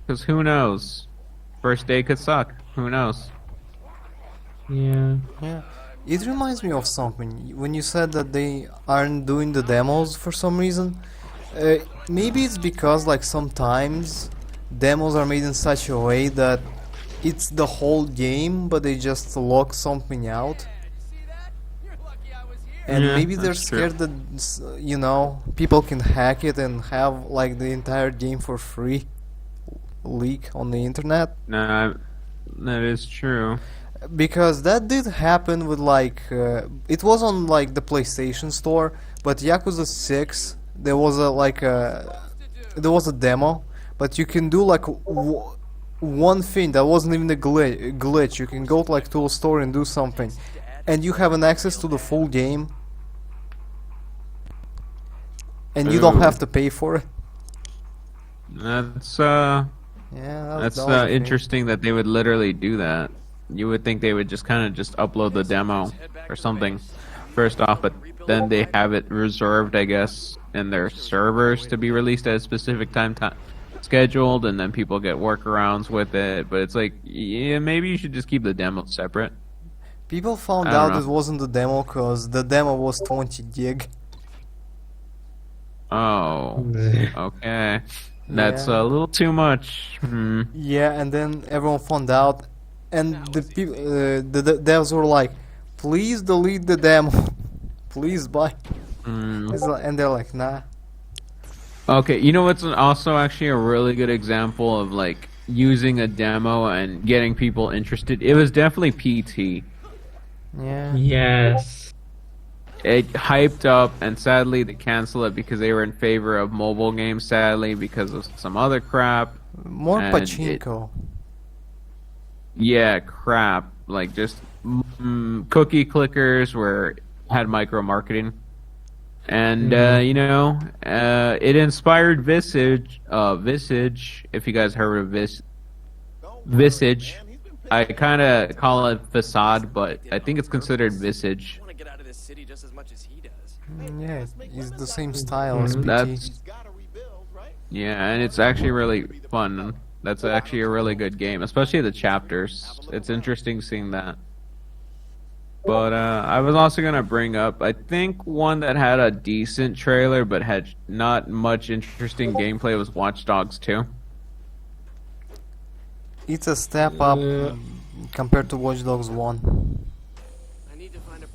Because who knows? First day could suck. Who knows?
Yeah.
Yeah. It reminds me of something. When you said that they aren't doing the demos for some reason, maybe it's because like sometimes demos are made in such a way that it's the whole game, but they just lock something out. And
Yeah,
maybe they're
that's true.
scared that, you know, people can hack it and have like the entire game for free leak on the internet.
Nah, that is true.
Because that did happen with like it was on like the PlayStation Store, but Yakuza 6 there was a demo, but you can do like one thing that wasn't even a glitch. You can go like to a store and do something, and you have an access to the full game, and you don't
Ooh.
have to pay for it.
That's
Yeah,
That's
that was a thing.
interesting that they would literally do that. You would think they would just kind of just upload the demo or something first off, but then they have it reserved, I guess, in their servers to be released at a specific time scheduled, and then people get workarounds with it. But it's like, yeah, maybe you should just keep the demo separate.
People found
I don't
out
know.
it wasn't the demo because the demo was 20 gig.
Oh, okay. That's
Yeah.
a little too much. Hmm.
Yeah, and then everyone found out, and the people, the devs were like, "Please delete the demo, please buy."
Mm.
And they're like, "Nah."
Okay, you know what's also actually a really good example of like using a demo and getting people interested? It was definitely PT.
Yeah.
Yes.
It hyped up, and sadly they canceled it because they were in favor of mobile games. Sadly, because of some other crap.
More
And
pachinko.
Yeah, crap. Like just cookie clickers where had micro marketing, and you know, it inspired Visage. Visage, if you guys heard of Visage, I kind of call it facade, but I think it's considered Visage.
Want to get out of this city just as much as he does.
Yeah, it's the same style as PT.
That's Yeah, and it's actually really fun. That's actually a really good game, especially the chapters. It's interesting seeing that. But I was also gonna bring up, I think one that had a decent trailer but had not much interesting gameplay was Watch Dogs 2.
It's a step up
Uh,
compared to Watch Dogs 1.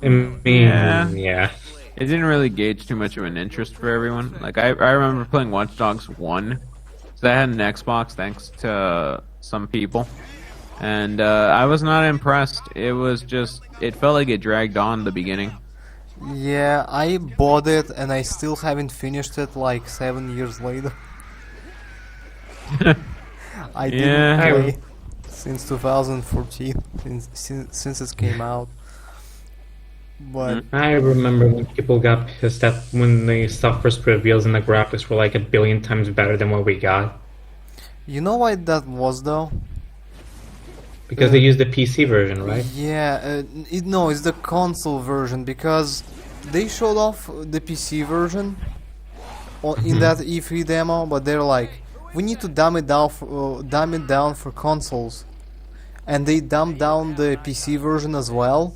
I mean,
Yeah.
yeah.
It didn't really gauge too much of an interest for everyone. Like I remember playing Watch Dogs 1. So I had an Xbox thanks to some people. And I was not impressed. It was just, it felt like it dragged on in the beginning.
Yeah, I bought it and I still haven't finished it like 7 years later. I didn't
Yeah.
play since 2014, since it came out. But
I remember when people got pissed at when the stuff first reveals and the graphics were like a billion times better than what we got
you know why that was though?
because they used the PC version, right?
Yeah, no, it's the console version because they showed off the PC version in that E3 demo, but they're like, we need to dumb it down for consoles, and they dumbed down the PC version as well,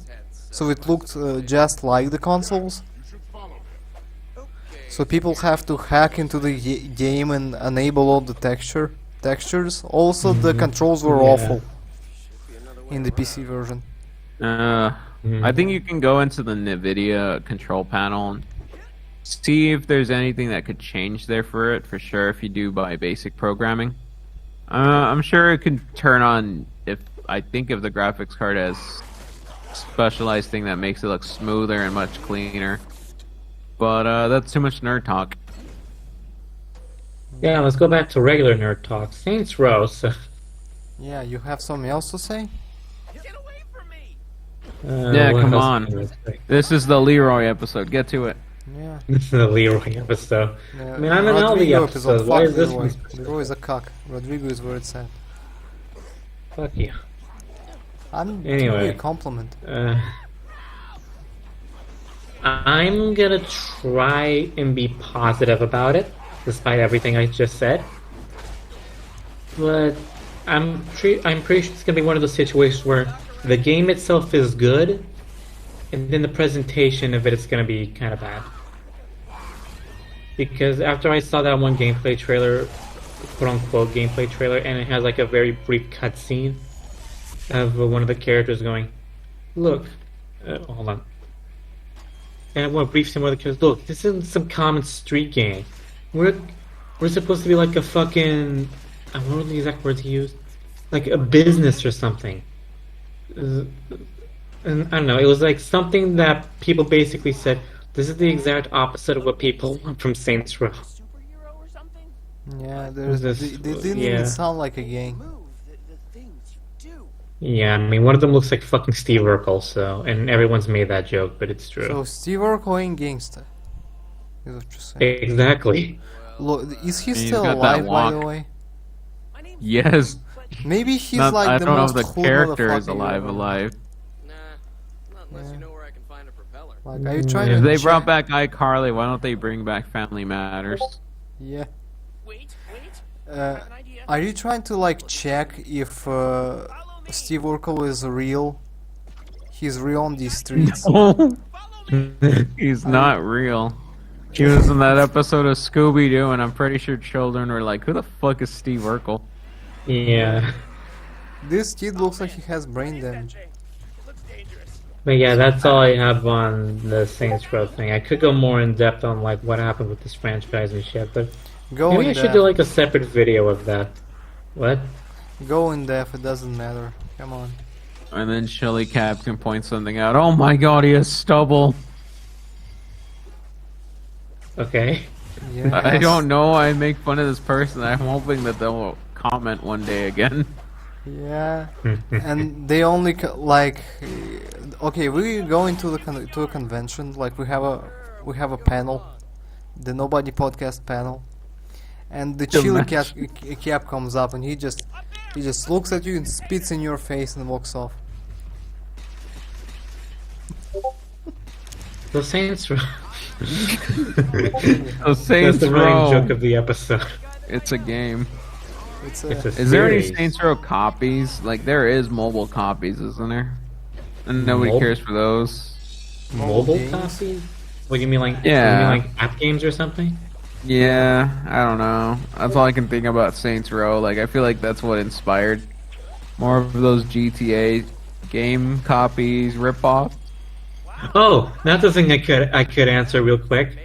so it looked just like the consoles. So people have to hack into the game and enable all the textures. Also, the controls were
Yeah.
awful in the PC version.
I think you can go into the NVIDIA control panel and see if there's anything that could change there for it, for sure, if you do by basic programming. I'm sure it can turn on if the graphics card has specialized thing that makes it look smoother and much cleaner. But that's too much nerd talk.
Yeah, let's go back to regular nerd talk. Saints Row. So,
Yeah, you have something else to say?
Yeah,
what
come
else
on.
can I say?
This is the Leroy episode. Get to it.
Yeah.
This is the Leroy episode.
Yeah,
I mean, I'm in all the
Rodrigo
episodes. Why
Fuck
is this
Leroy.
one special?
Leroy is a cuck. Rodrigo is where it's at.
Fuck you.
I'm giving you
Anyway.
a compliment.
I'm gonna try and be positive about it, despite everything I just said. But I'm pretty sure it's gonna be one of those situations where the game itself is good, and then the presentation of it is gonna be kind of bad. Because after I saw that one gameplay trailer, quote unquote gameplay trailer, and it has like a very brief cutscene of one of the characters going, "Look, hold on." And one brief scene where the characters, "Look, this isn't some common street game. We're supposed to be like a fucking, what were the exact words he used? Like a business or something." And I don't know. It was like something that people basically said, "This is the exact opposite of what people want from Saints Row."
Yeah, they
This-
didn't
yeah.
even sound like a game.
Yeah, I mean, one of them looks like fucking Steve Urkel, so, and everyone's made that joke, but it's true.
So Steve Urkel in gangster. Is what you're saying.
Exactly.
Look, is he
He's
still
got that
alive, by the
walk.
way?
Yes.
Maybe he's
Not-
like
I
the
don't know
most
if the
cool
character is
motherfucker
alive.
ever.
Alive.
Nah, not unless you know where I can find a propeller.
Like, are you trying
If
to
they
check-
brought back iCarly, why don't they bring back Family Matters?
Yeah.
Wait.
Are you trying to like check if Steve Urkel is real? He's real on these streets.
He's not real. He was in that episode of Scooby Doo, and I'm pretty sure children were like, "Who the fuck is Steve Urkel?"
Yeah.
This kid looks like he has brain damage.
But yeah, that's all I have on the Saints Row thing. I could go more in depth on like what happened with this franchise and shit, but
Go
maybe
in
I should
depth.
do like a separate video of that. What?
Go in depth. It doesn't matter. Come on.
And then Shelly Cap can point something out. Oh my god, he has stubble.
Okay.
Yeah.
I don't know. I make fun of this person. I'm hoping that they'll comment one day again.
Yeah. And they only like. Okay, we go into to a convention. Like we have a panel, the Nobody Podcast panel, and the Chili Cap comes up and he just looks at you and spits in your face and walks off.
The Saints Row.
So
That's
Saints
the running
Row.
joke of the episode.
It's a game.
It's
It's
a.
a
Is there any
series.
Saints Row copies? Like there is mobile copies, isn't there? And nobody
Mob-
cares for those.
Mobile
games?
copies? What do you mean, like?
Yeah.
You mean like app games or something?
Yeah, I don't know. That's all I can think about Saints Row. Like I feel like that's what inspired more of those GTA game copies rip-off.
Oh, that's the thing I could answer real quick.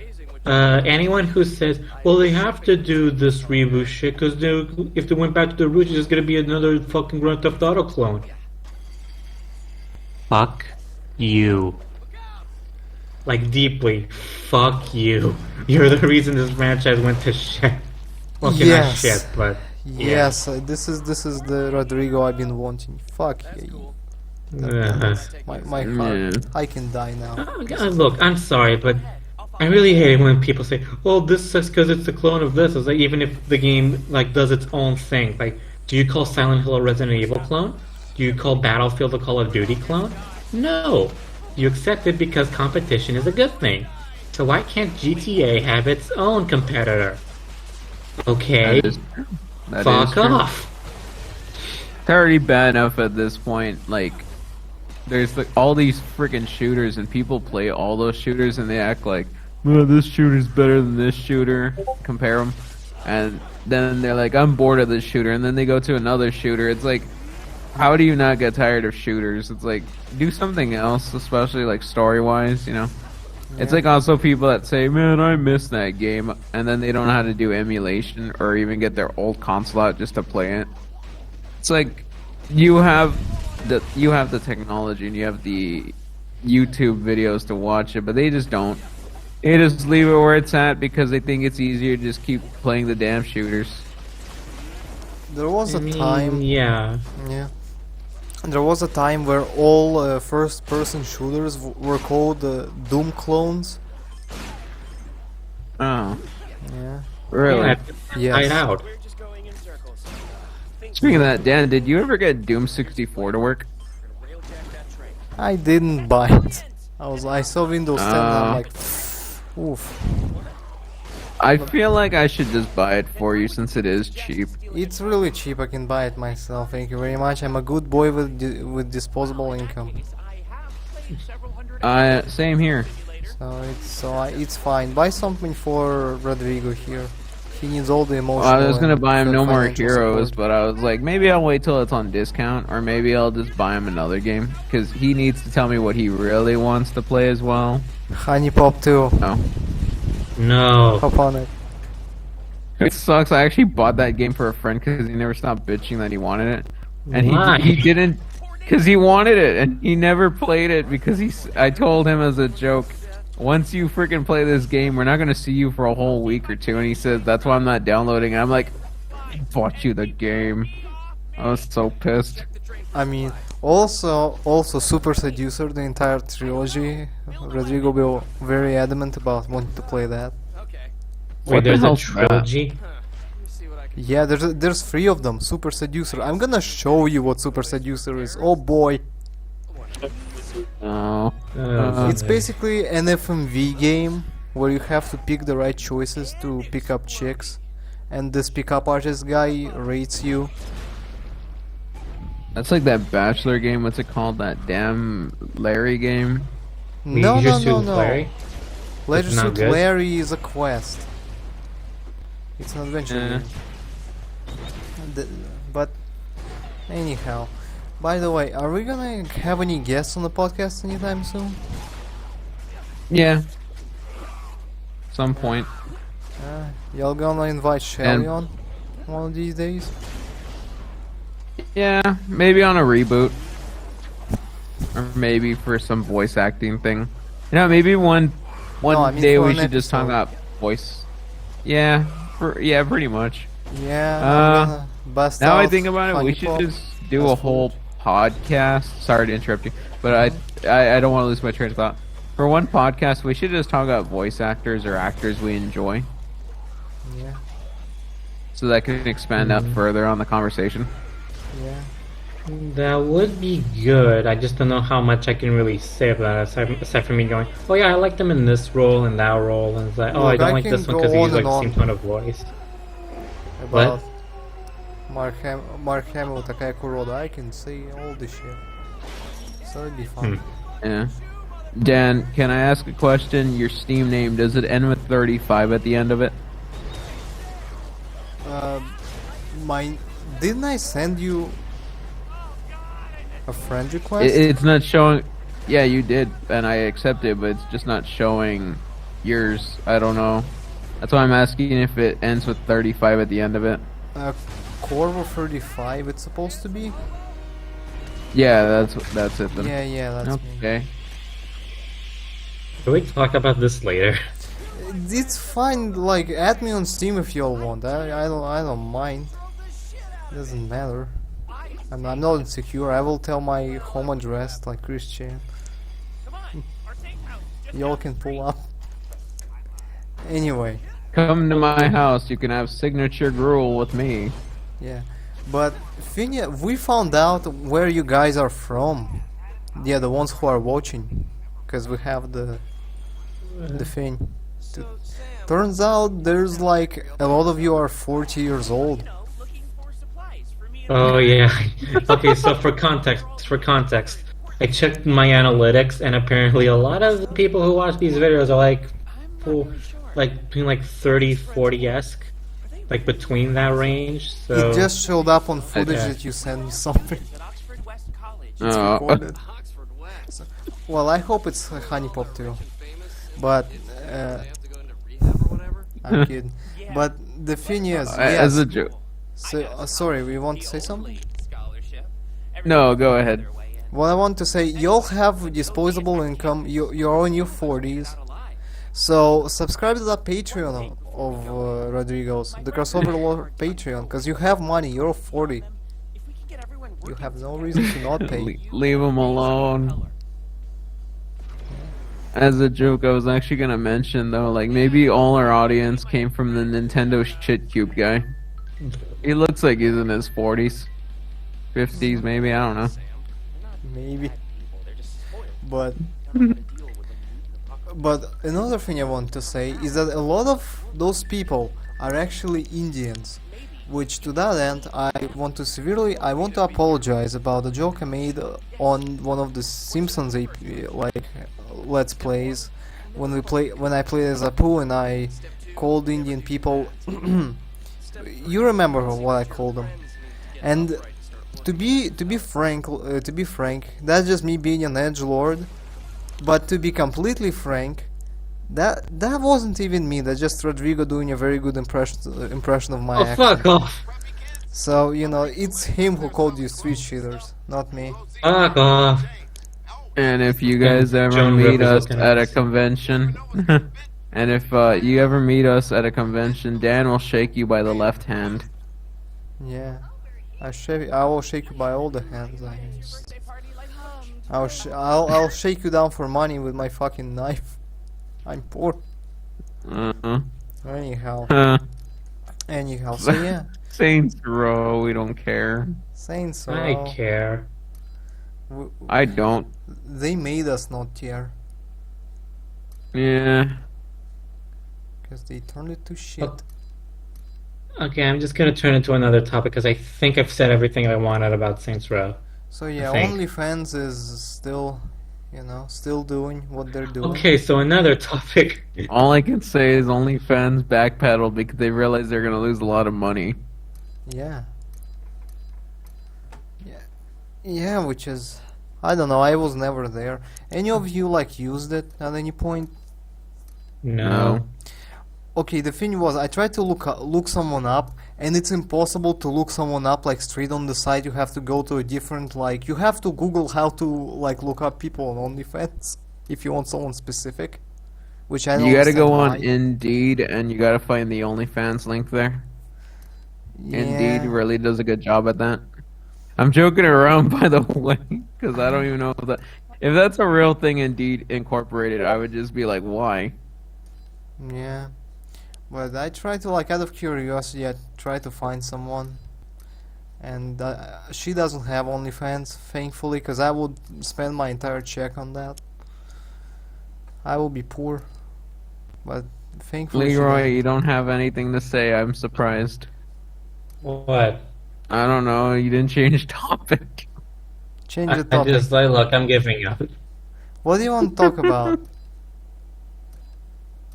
Anyone who says, "Well, they have to do this reboot shit because if they went back to the roots, it's just gonna be another fucking Grand Theft Auto clone." Fuck you. Like deeply, fuck you. You're the reason this franchise went to shit. Well, okay, not
Yes.
shit, but
Yes, this is the Rodrigo I've been wanting. Fuck yeah.
uh,
My heart.
Yeah.
I can die now.
look, I'm sorry, but I really hate it when people say, "Oh, this sucks because it's a clone of this." It's like even if the game like does its own thing, like, do you call Silent Hill a Resident Evil clone? Do you call Battlefield a Call of Duty clone? No, you accept it because competition is a good thing. So why can't GTA have its own competitor? Okay,
That is true. That is
fuck
true.
off.
It's already bad enough at this point. Like, there's like all these freaking shooters, and people play all those shooters, and they act like, "Well, this shooter's better than this shooter." Compare them, and then they're like, "I'm bored of this shooter," and then they go to another shooter. It's like, how do you not get tired of shooters? It's like, do something else, especially like story-wise, you know. It's like also people that say, "Man, I miss that game," and then they don't know how to do emulation or even get their old console out just to play it. It's like you have the technology and you have the YouTube videos to watch it, but they just don't. They just leave it where it's at because they think it's easier to just keep playing the damn shooters.
There was
I
a
mean,
time.
yeah.
Yeah. There was a time where all first-person shooters were called Doom clones.
Oh,
Yeah.
really?
Yeah,
Yes.
Fight out.
We're just going in circles.
Speaking of that, Dan, did you ever get Doom 64 to work?
Railjack that train.
I didn't buy it. I saw Windows 10 and I'm like, oof.
I feel like I should just buy it for you since it is cheap.
It's really cheap. I can buy it myself. Thank you very much. I'm a good boy with disposable income,
Same here.
so it's fine. Buy something for Rodrigo here. He needs all the emotional.
Well, I was gonna
and
buy him No More
financial
Heroes,
support.
but I was like, maybe I'll wait till it's on discount, or maybe I'll just buy him another game because he needs to tell me what he really wants to play as well.
Honey Pop 2.
No,
No.
Hop on it.
it sucks. I actually bought that game for a friend because he never stopped bitching that he wanted it, and
Why?
he didn't because he wanted it, and he never played it because I told him as a joke, once you freaking play this game, we're not gonna see you for a whole week or two, and he says that's why I'm not downloading. And I'm like, I bought you the game. I was so pissed.
I mean, also Super Seducer, the entire trilogy. Rodrigo will very adamant about wanting to play that.
Okay.
Wait,
What the
there's a
hell's that?
trilogy?
Let me see what I can.
Yeah, there's three of them. Super Seducer. I'm gonna show you what Super Seducer is. Oh boy,
Oh.
it's basically an FMV game where you have to pick the right choices to pick up chicks, and this pickup artist guy rates you.
That's like that Bachelor game. What's it called? That damn Larry game.
No,
Leisure
no, no,
Suit
no.
Larry?
Leisure
It's not
Suit
good?
Larry is a quest. It's an adventure
Yeah.
game. But anyhow, by the way, are we gonna have any guests on the podcast anytime soon?
Yeah. Some point.
Y'all gonna invite Shelly
And-
on one of these days?
Yeah, maybe on a reboot. Or maybe for some voice acting thing. You know, maybe one
No, I mean
day
for
we
an
should just talk
episode.
about voice. Yeah, pretty much.
Yeah,
Uh,
I'm gonna bust
Now I
out
think about it, we
Honey
should
Pop.
just do a
Fast
whole podcast. Sorry to interrupt you, but I don't want to lose my train of thought. For one podcast, we should just talk about voice actors or actors we enjoy,
Yeah,
so that can expand out further on the conversation.
yeah.
That would be good. I just don't know how much I can really say about it, aside from me going, oh yeah, I like them in this role and that role, and it's like, oh, I
Look,
don't
I
like
can
this one
go
because they
on
use like
and
the
on.
same tone of voice.
about Mark Hamill такая курода. I can say all this shit. So it'd be fun.
Yeah. Dan, can I ask a question? Your Steam name, does it end with 35 at the end of it?
Didn't I send you a friend request?
It's not showing. Yeah, you did, and I accepted, but it's just not showing yours. I don't know. That's why I'm asking if it ends with 35 at the end of it.
Corvo 35, it's supposed to be?
Yeah, that's it then.
Yeah, that's me.
Okay.
Can we talk about this later?
It's fine, like, add me on Steam if y'all want. I don't mind. Doesn't matter. I'm not insecure. I will tell my home address like Christian. Y'all can pull up. Anyway,
Come to my house. You can have signature gruel with me.
yeah. But Finia, we found out where you guys are from. Yeah, the ones who are watching, because we have the thing. Turns out there's like a lot of you are 40 years old.
Oh yeah. Okay, so for context, I checked my analytics, and apparently a lot of the people who watch these videos are like, between like 30, 40-esque, like between that range. So
It just showed up on footage
Okay.
that you sent me something. It's
Oh.
recorded.
Oxford West.
Well, I hope it's Honeypop too. But
They have to go into rehab or whatever.
I'm kidding. But the thing is,
As
yes.
a joke.
So, sorry, we want to say something?
No, go ahead.
What I want to say, you'll have disposable income. You're in your 40s. So subscribe to the Patreon of Rodrigo's, the Crossover Lore Patreon, because you have money. You're 40. You have no reason to not pay.
Leave him alone. As a joke, I was actually gonna mention though, like maybe all our audience came from the Nintendo shit cube guy. He looks like he's in his 40s, 50s, maybe. I don't know.
Maybe. But another thing I want to say is that a lot of those people are actually Indians, which to that end I want to apologize about the joke I made on one of the Simpsons Let's Plays when I played as Apu and I called Indian people. You remember what I called them, and to be frank, that's just me being an edgelord. But to be completely frank, that wasn't even me. That's just Rodrigo doing a very good impression of my
oh,
accent.
fuck off!
So it's him who called you street cheaters, not me.
Fuck off!
And if you guys ever
Joan
meet
Rivers
us
looking
at a
at us.
convention, and if you ever meet us at a convention, Dan will shake you by the left hand.
Yeah, I will shake you by all the hands. I'll shake you down for money with my fucking knife. I'm poor.
Uh-huh.
Anyhow, so yeah,
Saints Row, we don't care.
Saints
I
Row.
care.
I don't.
They made us not care
Yeah.
because they turned it to shit.
Oh. Okay, I'm just gonna turn into another topic because I think I've said everything I wanted about Saints Row.
So yeah,
think.
OnlyFans is still, still doing what they're doing.
Okay, so another topic.
All I can say is OnlyFans backpedal because they realize they're gonna lose a lot of money.
Yeah. Yeah, which is, I don't know. I was never there. Any of you used it at any point?
No.
Okay, the thing was, I tried to look someone up, and it's impossible to look someone up straight on the site. You have to go to a different you have to Google how to look up people on OnlyFans if you want someone specific. Which I don't
You gotta go
understand
on
why.
Indeed and you gotta find the OnlyFans link there. Indeed
Yeah.
really does a good job at that. I'm joking around, by the way, because I don't even know if that's a real thing. Indeed Incorporated, I would just be like, why?
Yeah. But I try to out of curiosity, I try to find someone. And she doesn't have OnlyFans, thankfully, because I would spend my entire check on that. I will be poor. But thankfully she
Leroy,
doesn't.
you don't have anything to say. I'm surprised.
What?
I don't know. You didn't change topic.
Change the
I
topic.
just like, look, I'm giving up.
What do you want to talk about?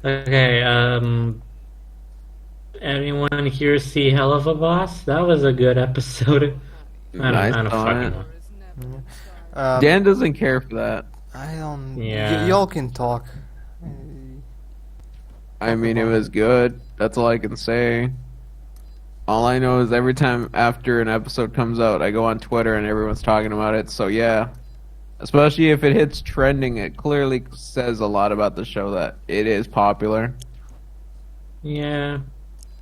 Okay, anyone here see Hell of a Boss? That was a good episode.
I
I don't
saw
fucking
it.
know.
Dan doesn't care for that.
I don't.
Yeah.
Y'all can talk.
I mean, it was good. That's all I can say. All I know is every time after an episode comes out, I go on Twitter and everyone's talking about it. So yeah, especially if it hits trending, it clearly says a lot about the show that it is popular.
Yeah.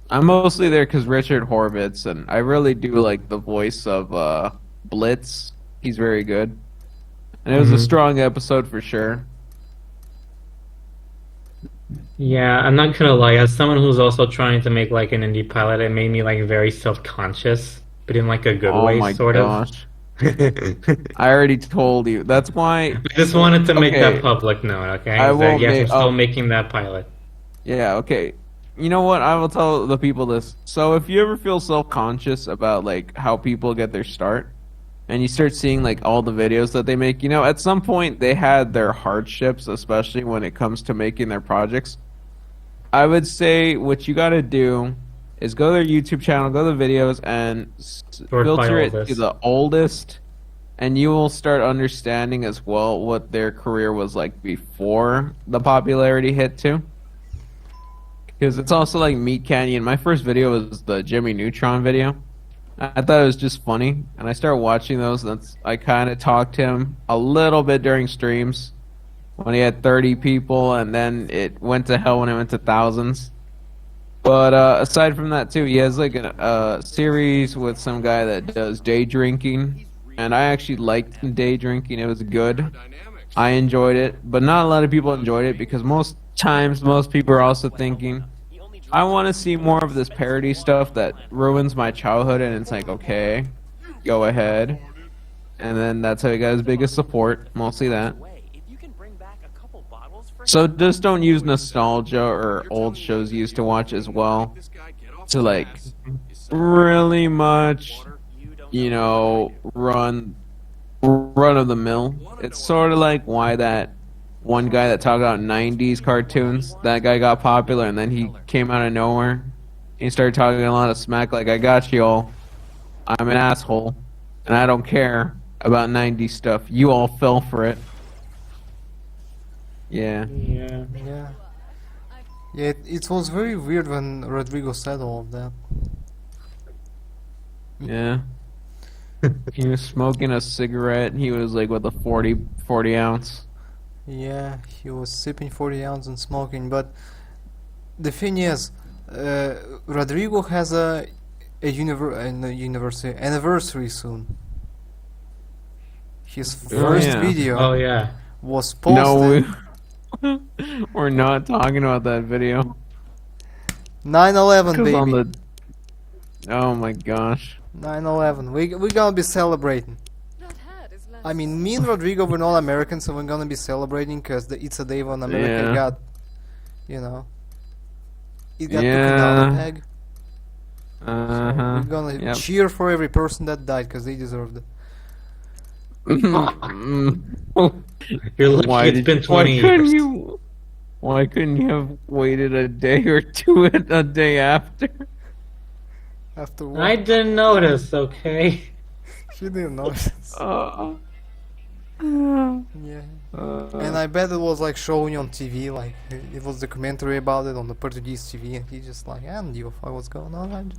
I'm mostly there because Richard Horvitz, and I really do like the voice of Blitz. He's very good. And it was a strong episode for sure.
Yeah, I'm not gonna lie, as someone who's also trying to make like an indie pilot, it made me like very self-conscious, but in like a good
Oh
way,
my
sort
gosh.
of.
I already told you. That's why.
I just wanted to make
Okay.
that public known, okay?
I
That,
won't
yes, I'm
make-
still
oh.
making that pilot.
Yeah, okay. You know what? I will tell the people this. So if you ever feel self-conscious about like how people get their start and you start seeing like all the videos that they make, at some point they had their hardships, especially when it comes to making their projects. I would say what you got to do is go to their YouTube channel, go to the videos and
Sort by
filter
all
it
this.
to the oldest, and you will start understanding as well what their career was like before the popularity hit too. Because it's also like Meat Canyon. My first video was the Jimmy Neutron video. I thought it was just funny, and I started watching those. And I kind of talked to him a little bit during streams when he had 30 people, and then it went to hell when it went to thousands. But aside from that, too, he has like a series with some guy that does day drinking, and I actually liked day drinking. It was good. I enjoyed it, but not a lot of people enjoyed it because most times most people are also thinking, I want to see more of this parody stuff that ruins my childhood, and it's like, okay, go ahead. And then that's how he got his biggest support, mostly that. So just don't use nostalgia or old shows you used to watch as well to like really much, run of the mill. It's sort of like why that one guy that talked about 90s cartoons, that guy got popular and then he came out of nowhere. He started talking a lot of smack like, I got you all. I'm an asshole and I don't care about 90s stuff. You all fell for it. Yeah.
Yeah.
Yeah. Yeah, it was very weird when Rodrigo said all of that.
Yeah. He was smoking a cigarette. He was like with a 40 ounce.
Yeah, he was sipping 40 ounce and smoking, but the thing is, Rodrigo has a university anniversary soon. His first
yeah.
video
Oh yeah.
was posted.
No, we're not talking about that video.
9/11,
'Cause on
baby.
Oh my gosh.
9/11. We're gonna be celebrating. I mean, me and Rodrigo were not Americans, so we're gonna be celebrating because it's a day when America
Yeah.
got, it got taken down a
Yeah.
peg.
Uh-huh.
We're gonna
Yep.
cheer for every person that died because they deserved it.
You're lucky it's been 20 years.
Why couldn't you have waited a day or two a day after?
After what?
I didn't notice, okay?
She didn't notice.
Uh,
Yeah. And I bet it was like showing on TV, like it was documentary about it on the Portuguese TV, and he just like, I don't give a fuck what's going on.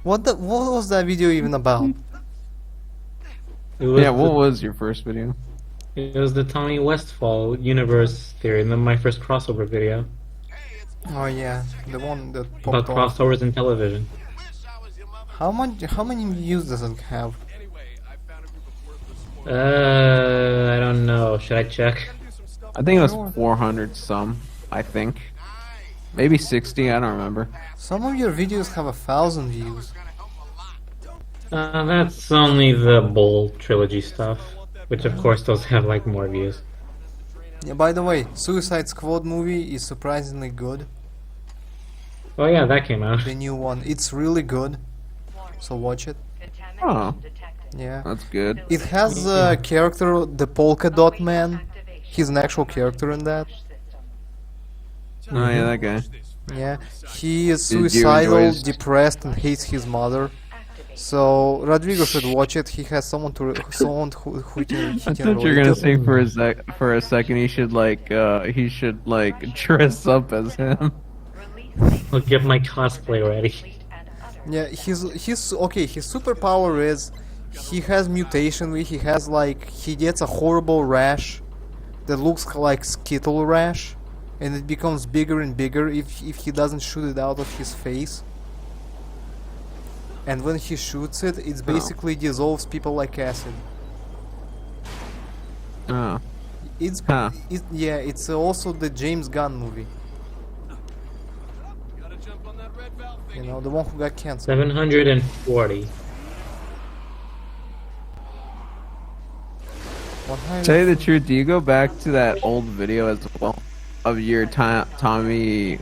What was that video even about?
It was
yeah, what was your first video?
It was the Tommy Westfall universe theory, and then my first crossover video
Oh yeah, the one that
about
popped off.
crossovers in television.
How many views does it have?
I don't know. Should I check?
I think it
Sure.
was 400 some, I think. Maybe 60, I don't remember.
Some of your videos have 1,000 views.
That's only the Bull trilogy stuff, which of course does have like more views.
Yeah, by the way, Suicide Squad movie is surprisingly good.
Oh yeah, that came out.
The new one, it's really good. So watch it.
Oh,
Yeah.
that's good.
It has a character, the Polka Dot Man. He's an actual character in that.
Oh yeah, that guy.
Yeah. He is
Did you enjoy
suicidal,
his-
depressed, and hates his mother. So Rodrigo should watch it. He has someone who can, he
I
can
thought you were
relate
gonna
to.
say for a second he should like dress up as him.
I'll get my cosplay ready.
Yeah, his okay. His superpower is he has mutation. He has like he gets a horrible rash that looks like Skittle rash, and it becomes bigger and bigger if he doesn't shoot it out of his face. And when he shoots it, it basically dissolves people like acid.
Oh,
It's
Huh.
yeah. It's also the James Gunn movie.
Gotta jump on that red valve
You
thing.
know, the one who got canceled.
740.
tell you the truth, do you go back to that old video as well of your Tommy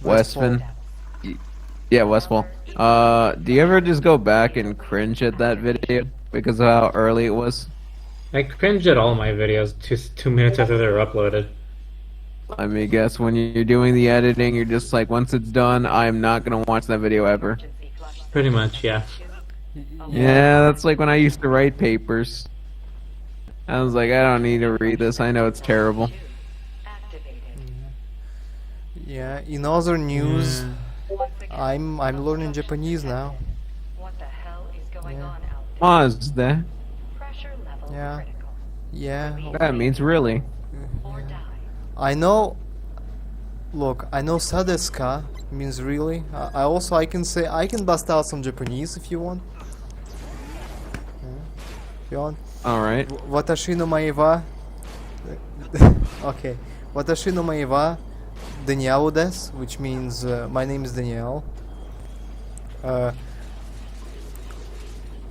Westman? Yeah, Westfall. Do you ever just go back and cringe at that video because of how early it was?
I cringe at all my videos just 2 minutes after they're uploaded.
I mean, I guess when you're doing the editing, you're just like, once it's done, I'm not gonna watch that video ever.
Pretty much, yeah.
Yeah, that's like when I used to write papers. I was like, I don't need to read this. I know it's terrible.
Yeah. In other news, I'm learning Japanese now.
What the hell is going
Yeah.
on out
Pause there.
there? Pressure level
Yeah.
critical.
Yeah.
That means really.
Or die.
I know. Look, I know Sadeska means really. I also I can say I can bust out some Japanese if you want. If you want.
All right.
Watashi no mae wa. Okay. Watashi no mae wa Daniel desu, which means my name is Daniel.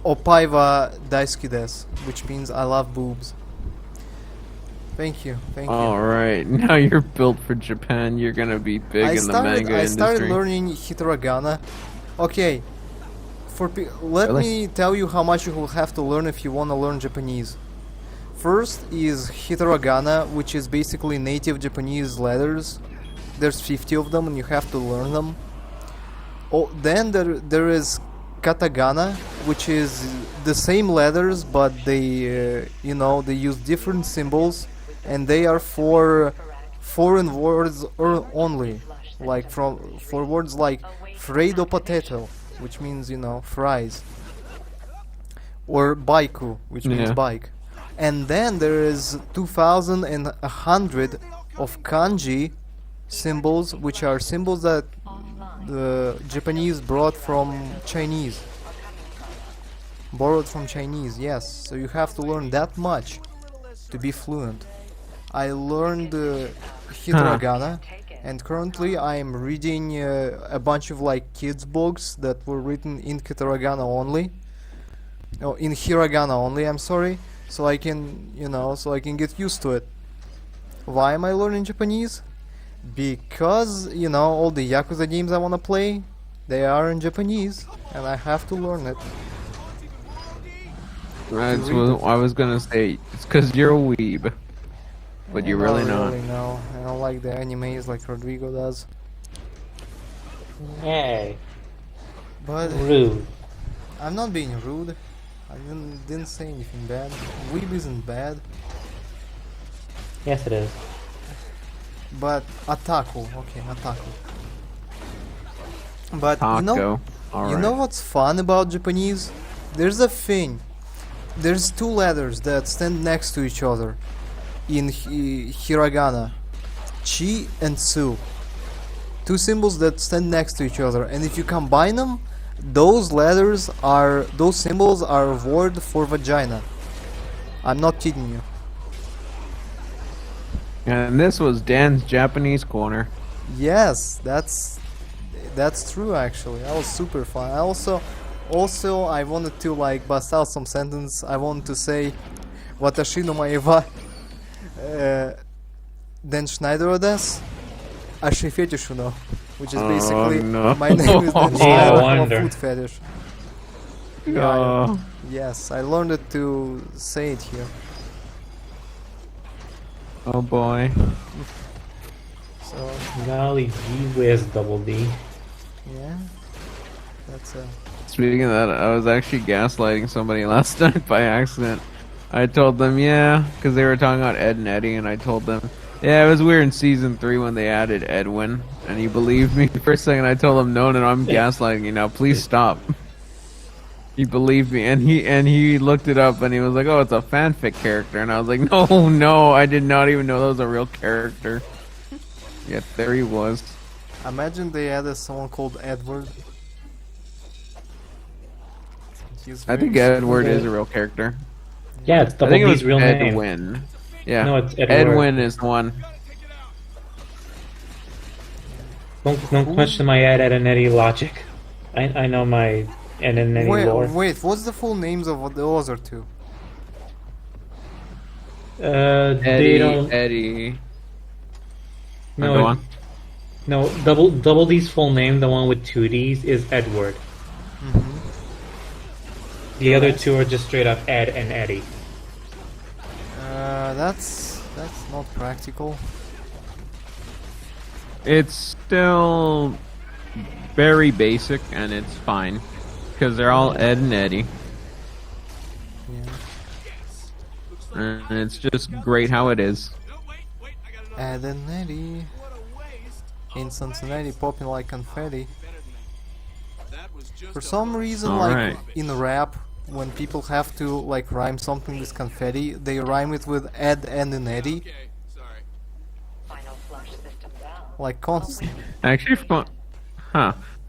Opai wa daisuki desu, which means I love boobs. Thank you. Thank you.
All right. Now you're built for Japan. You're gonna be big in the manga
I started
industry.
learning hiragana. Okay, let
Really?
me tell you how much you will have to learn if you want to learn Japanese. First is hiragana, which is basically native Japanese letters. There's 50 of them, and you have to learn them. Oh, then there is katakana, which is the same letters, but they they use different symbols, and they are for foreign words only, like for words like freido potato, which means fries, or baiku, which means
Yeah.
bike. And then there is 2,100 of kanji symbols, which are symbols that the Japanese brought from Chinese. Borrowed from Chinese, yes. So you have to learn that much to be fluent. I learned hiragana, and currently I am reading a bunch of like kids books that were written in hiragana only. No, in hiragana only. I'm sorry. So I can, so I can get used to it. Why am I learning Japanese? Because all the Yakuza games I want to play, they are in Japanese, and I have to learn it.
Right,
to
so
read it.
I was gonna say it's because you're a weeb, but you're really not.
Really, no. I don't like the animes like Rodrigo does.
Hey,
But
rude.
I'm not being rude. I didn't say anything bad. Weeb isn't bad,
Yes, it is.
but otaku. Okay, otaku. But you know,
Taco. All
you
right.
know what's fun about Japanese? There's a thing. There's two letters that stand next to each other in hiragana, chi and su. Two symbols that stand next to each other, and if you combine them, those symbols are a word for vagina. I'm not kidding you.
And this was Dan's Japanese corner.
Yes, that's true actually. That was super fun. I wanted to like bust out some sentence. I wanted to say Watashi no mae wa Den Schneider desu Ashi fetishu no, which is
Oh,
basically
no.
my name is Den
No
Schneider, I'm a
wonder.
food fetish.
Oh,
Yes, I learned it to say it here.
oh boy.
So,
Golly gee whiz, Double D.
yeah. That's a...
Speaking of that, I was actually gaslighting somebody last night by accident. I told them, yeah, because they were talking about Ed and Eddie, and I told them, yeah, it was weird in season 3 when they added Edwin, and he believed me. For a second, I told him, no, I'm gaslighting you now. Please stop. He believed me, and he looked it up, and he was like, oh, it's a fanfic character, and I was like, no, I did not even know that was a real character. Yet there he was.
Imagine they added someone called Edward. He's
I think
very-
Edward is a real character.
Yeah, it's
I
Double
think it
D's
was
real name.
Edwin. Yeah.
No, it's Edward.
Edwin is the one.
Don't question my Ed and Eddie logic. I know my Ed and Eddie lore.
Wait, what's the full names of the other two?
They don't.
Eddie.
No,
Go on.
no. Double D's full name, the one with 2 D's, is Edward. The other two are just straight up Ed and Eddie.
That's not practical.
It's still very basic, and it's fine because they're all Ed and Eddie,
Yeah.
and it's just great how it is.
Ed and Eddie. In Cincinnati, popping like confetti. For some reason,
Alright.
in rap, when people have to like rhyme something with confetti, they rhyme it with Ed and an Eddie,
Final flush system down.
like constant.
Actually,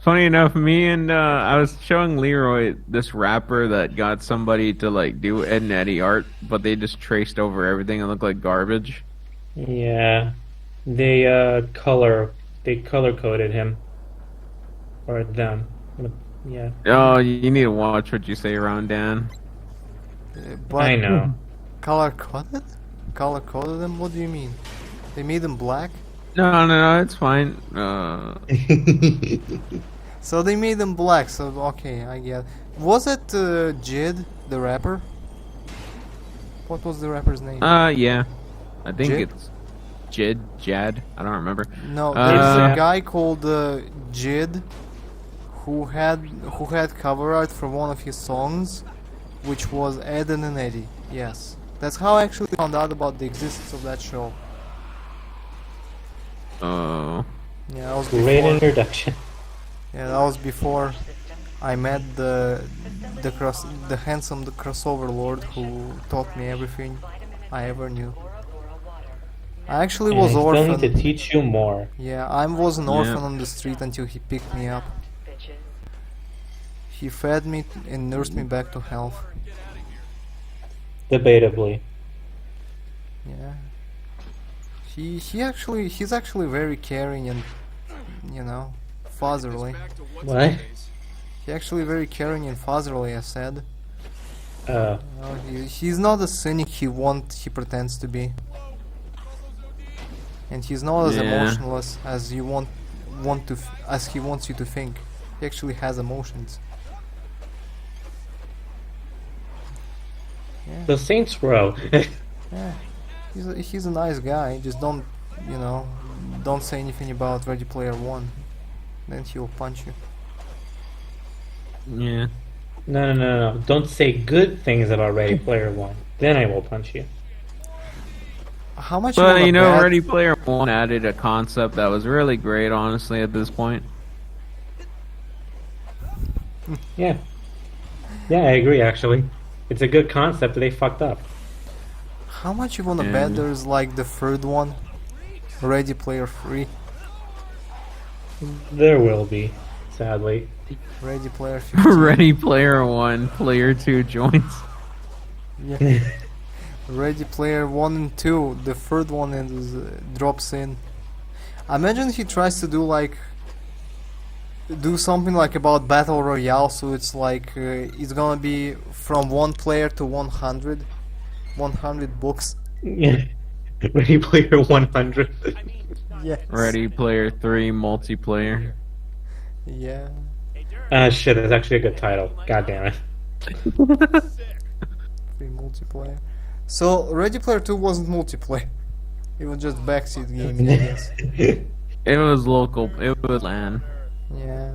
funny enough, me and I was showing Leroy this rapper that got somebody to like do Ed and Eddie art, but they just traced over everything and looked like garbage.
Yeah, they color coded him or them. Yeah,
Oh, you need to watch what you say around Dan.
But
I know.
color coded? Color coded them? What do you mean? They made them black?
No, it's fine.
So they made them black. So okay, I get. Was it Jid, the rapper? What was the rapper's name?
Yeah, I think
Jid?
it's Jad. I don't remember.
No, there's a
Uh,
guy called Jid who had cover art for one of his songs, which was Ed and an Eddie. Yes, that's how I actually found out about the existence of that show.
Oh.
Yeah, that was
Great
before.
introduction.
Yeah, that was before I met the handsome crossover lord who taught me everything I ever knew. I actually
And I
was
still need to
orphaned.
teach you more.
Yeah, I was an orphan
Yeah.
on the street until he picked me up.
Bitches.
He fed me and nursed me back to health.
Debatably.
Yeah. He's actually very caring and fatherly.
What?
He's actually very caring and fatherly, I said.
Uh,
He's not a cynic he pretends to be. And he's not as
Yeah.
emotionless as you as he wants you to think. He actually has emotions.
the Saints Row.
Yeah. He's a nice guy. Just don't say anything about Ready Player One. Then he'll punch you.
Yeah.
No. Don't say good things about Ready Player One. Then I will punch you.
How much
But
wanna
you know,
bet-
Ready Player One added a concept that was really great, honestly, at this point.
Yeah. Yeah, I agree, actually. It's a good concept, but they fucked up.
How much you wanna
Yeah.
bet there's like the third one? Ready Player 3?
There will be, sadly.
Ready Player 15?
Ready Player One, Player Two joins.
Yeah. Ready Player 1 and 2, the third one drops in. Imagine he tries to do something like about Battle Royale, so it's like it's gonna be from 1 player to 100. 100 books.
Ready Player 100.
Yes.
Ready Player 3 multiplayer.
Yeah.
Shit, that's actually a good title. God damn it.
Free multiplayer. So Ready Player 2 wasn't multiplayer. It was just backseat gaming, I guess.
It was local. It was LAN.
Yeah.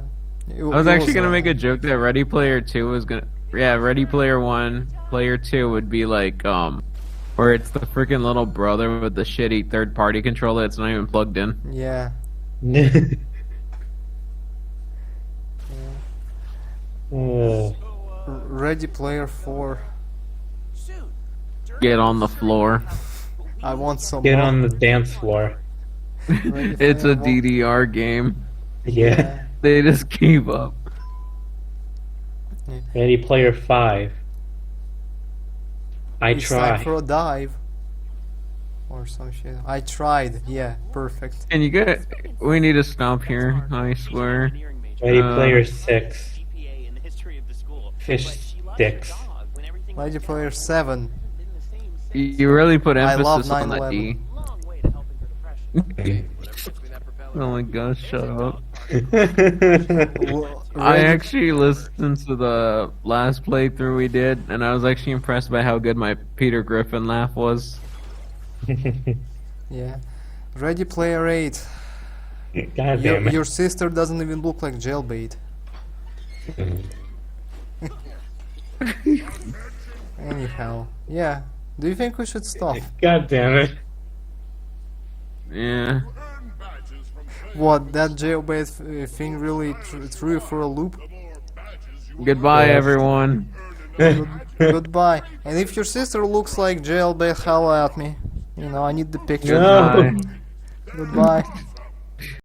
I was actually gonna make a joke that Ready Player 2 was gonna. Yeah, Ready Player 1, Player 2 would be like, where it's the freaking little brother with the shitty third-party controller that's not even plugged in.
Yeah.
Oh.
Ready Player 4.
Get on the floor.
I want some
Get
more.
on the dance floor.
Ready
It's a
Player 1.
DDR game.
Yeah.
They just gave up.
Ready Player 5. I
It's time
try.
for a dive. Or some shit. I tried. Yeah, perfect.
And you get. We need to stop here. I swear.
Ready
Uh,
Player 6. Fish sticks.
Ready Player 7.
You really put
I love
emphasis on that D.
9/11.
Oh my gosh, shut up.
Well,
I
Ready-
actually listened to the last playthrough we did, and I was actually impressed by how good my Peter Griffin laugh was.
Yeah. Ready Player 8.
God damn it.
Your sister doesn't even look like jailbait. Anyhow, yeah. Do you think we should stop?
God damn it.
Yeah.
What, that jailbait thing really threw you for a loop?
Goodbye,
Yes.
everyone.
Goodbye. And if your sister looks like jailbait, holla at me. You know, I need the picture.
No.
Bye.
Goodbye.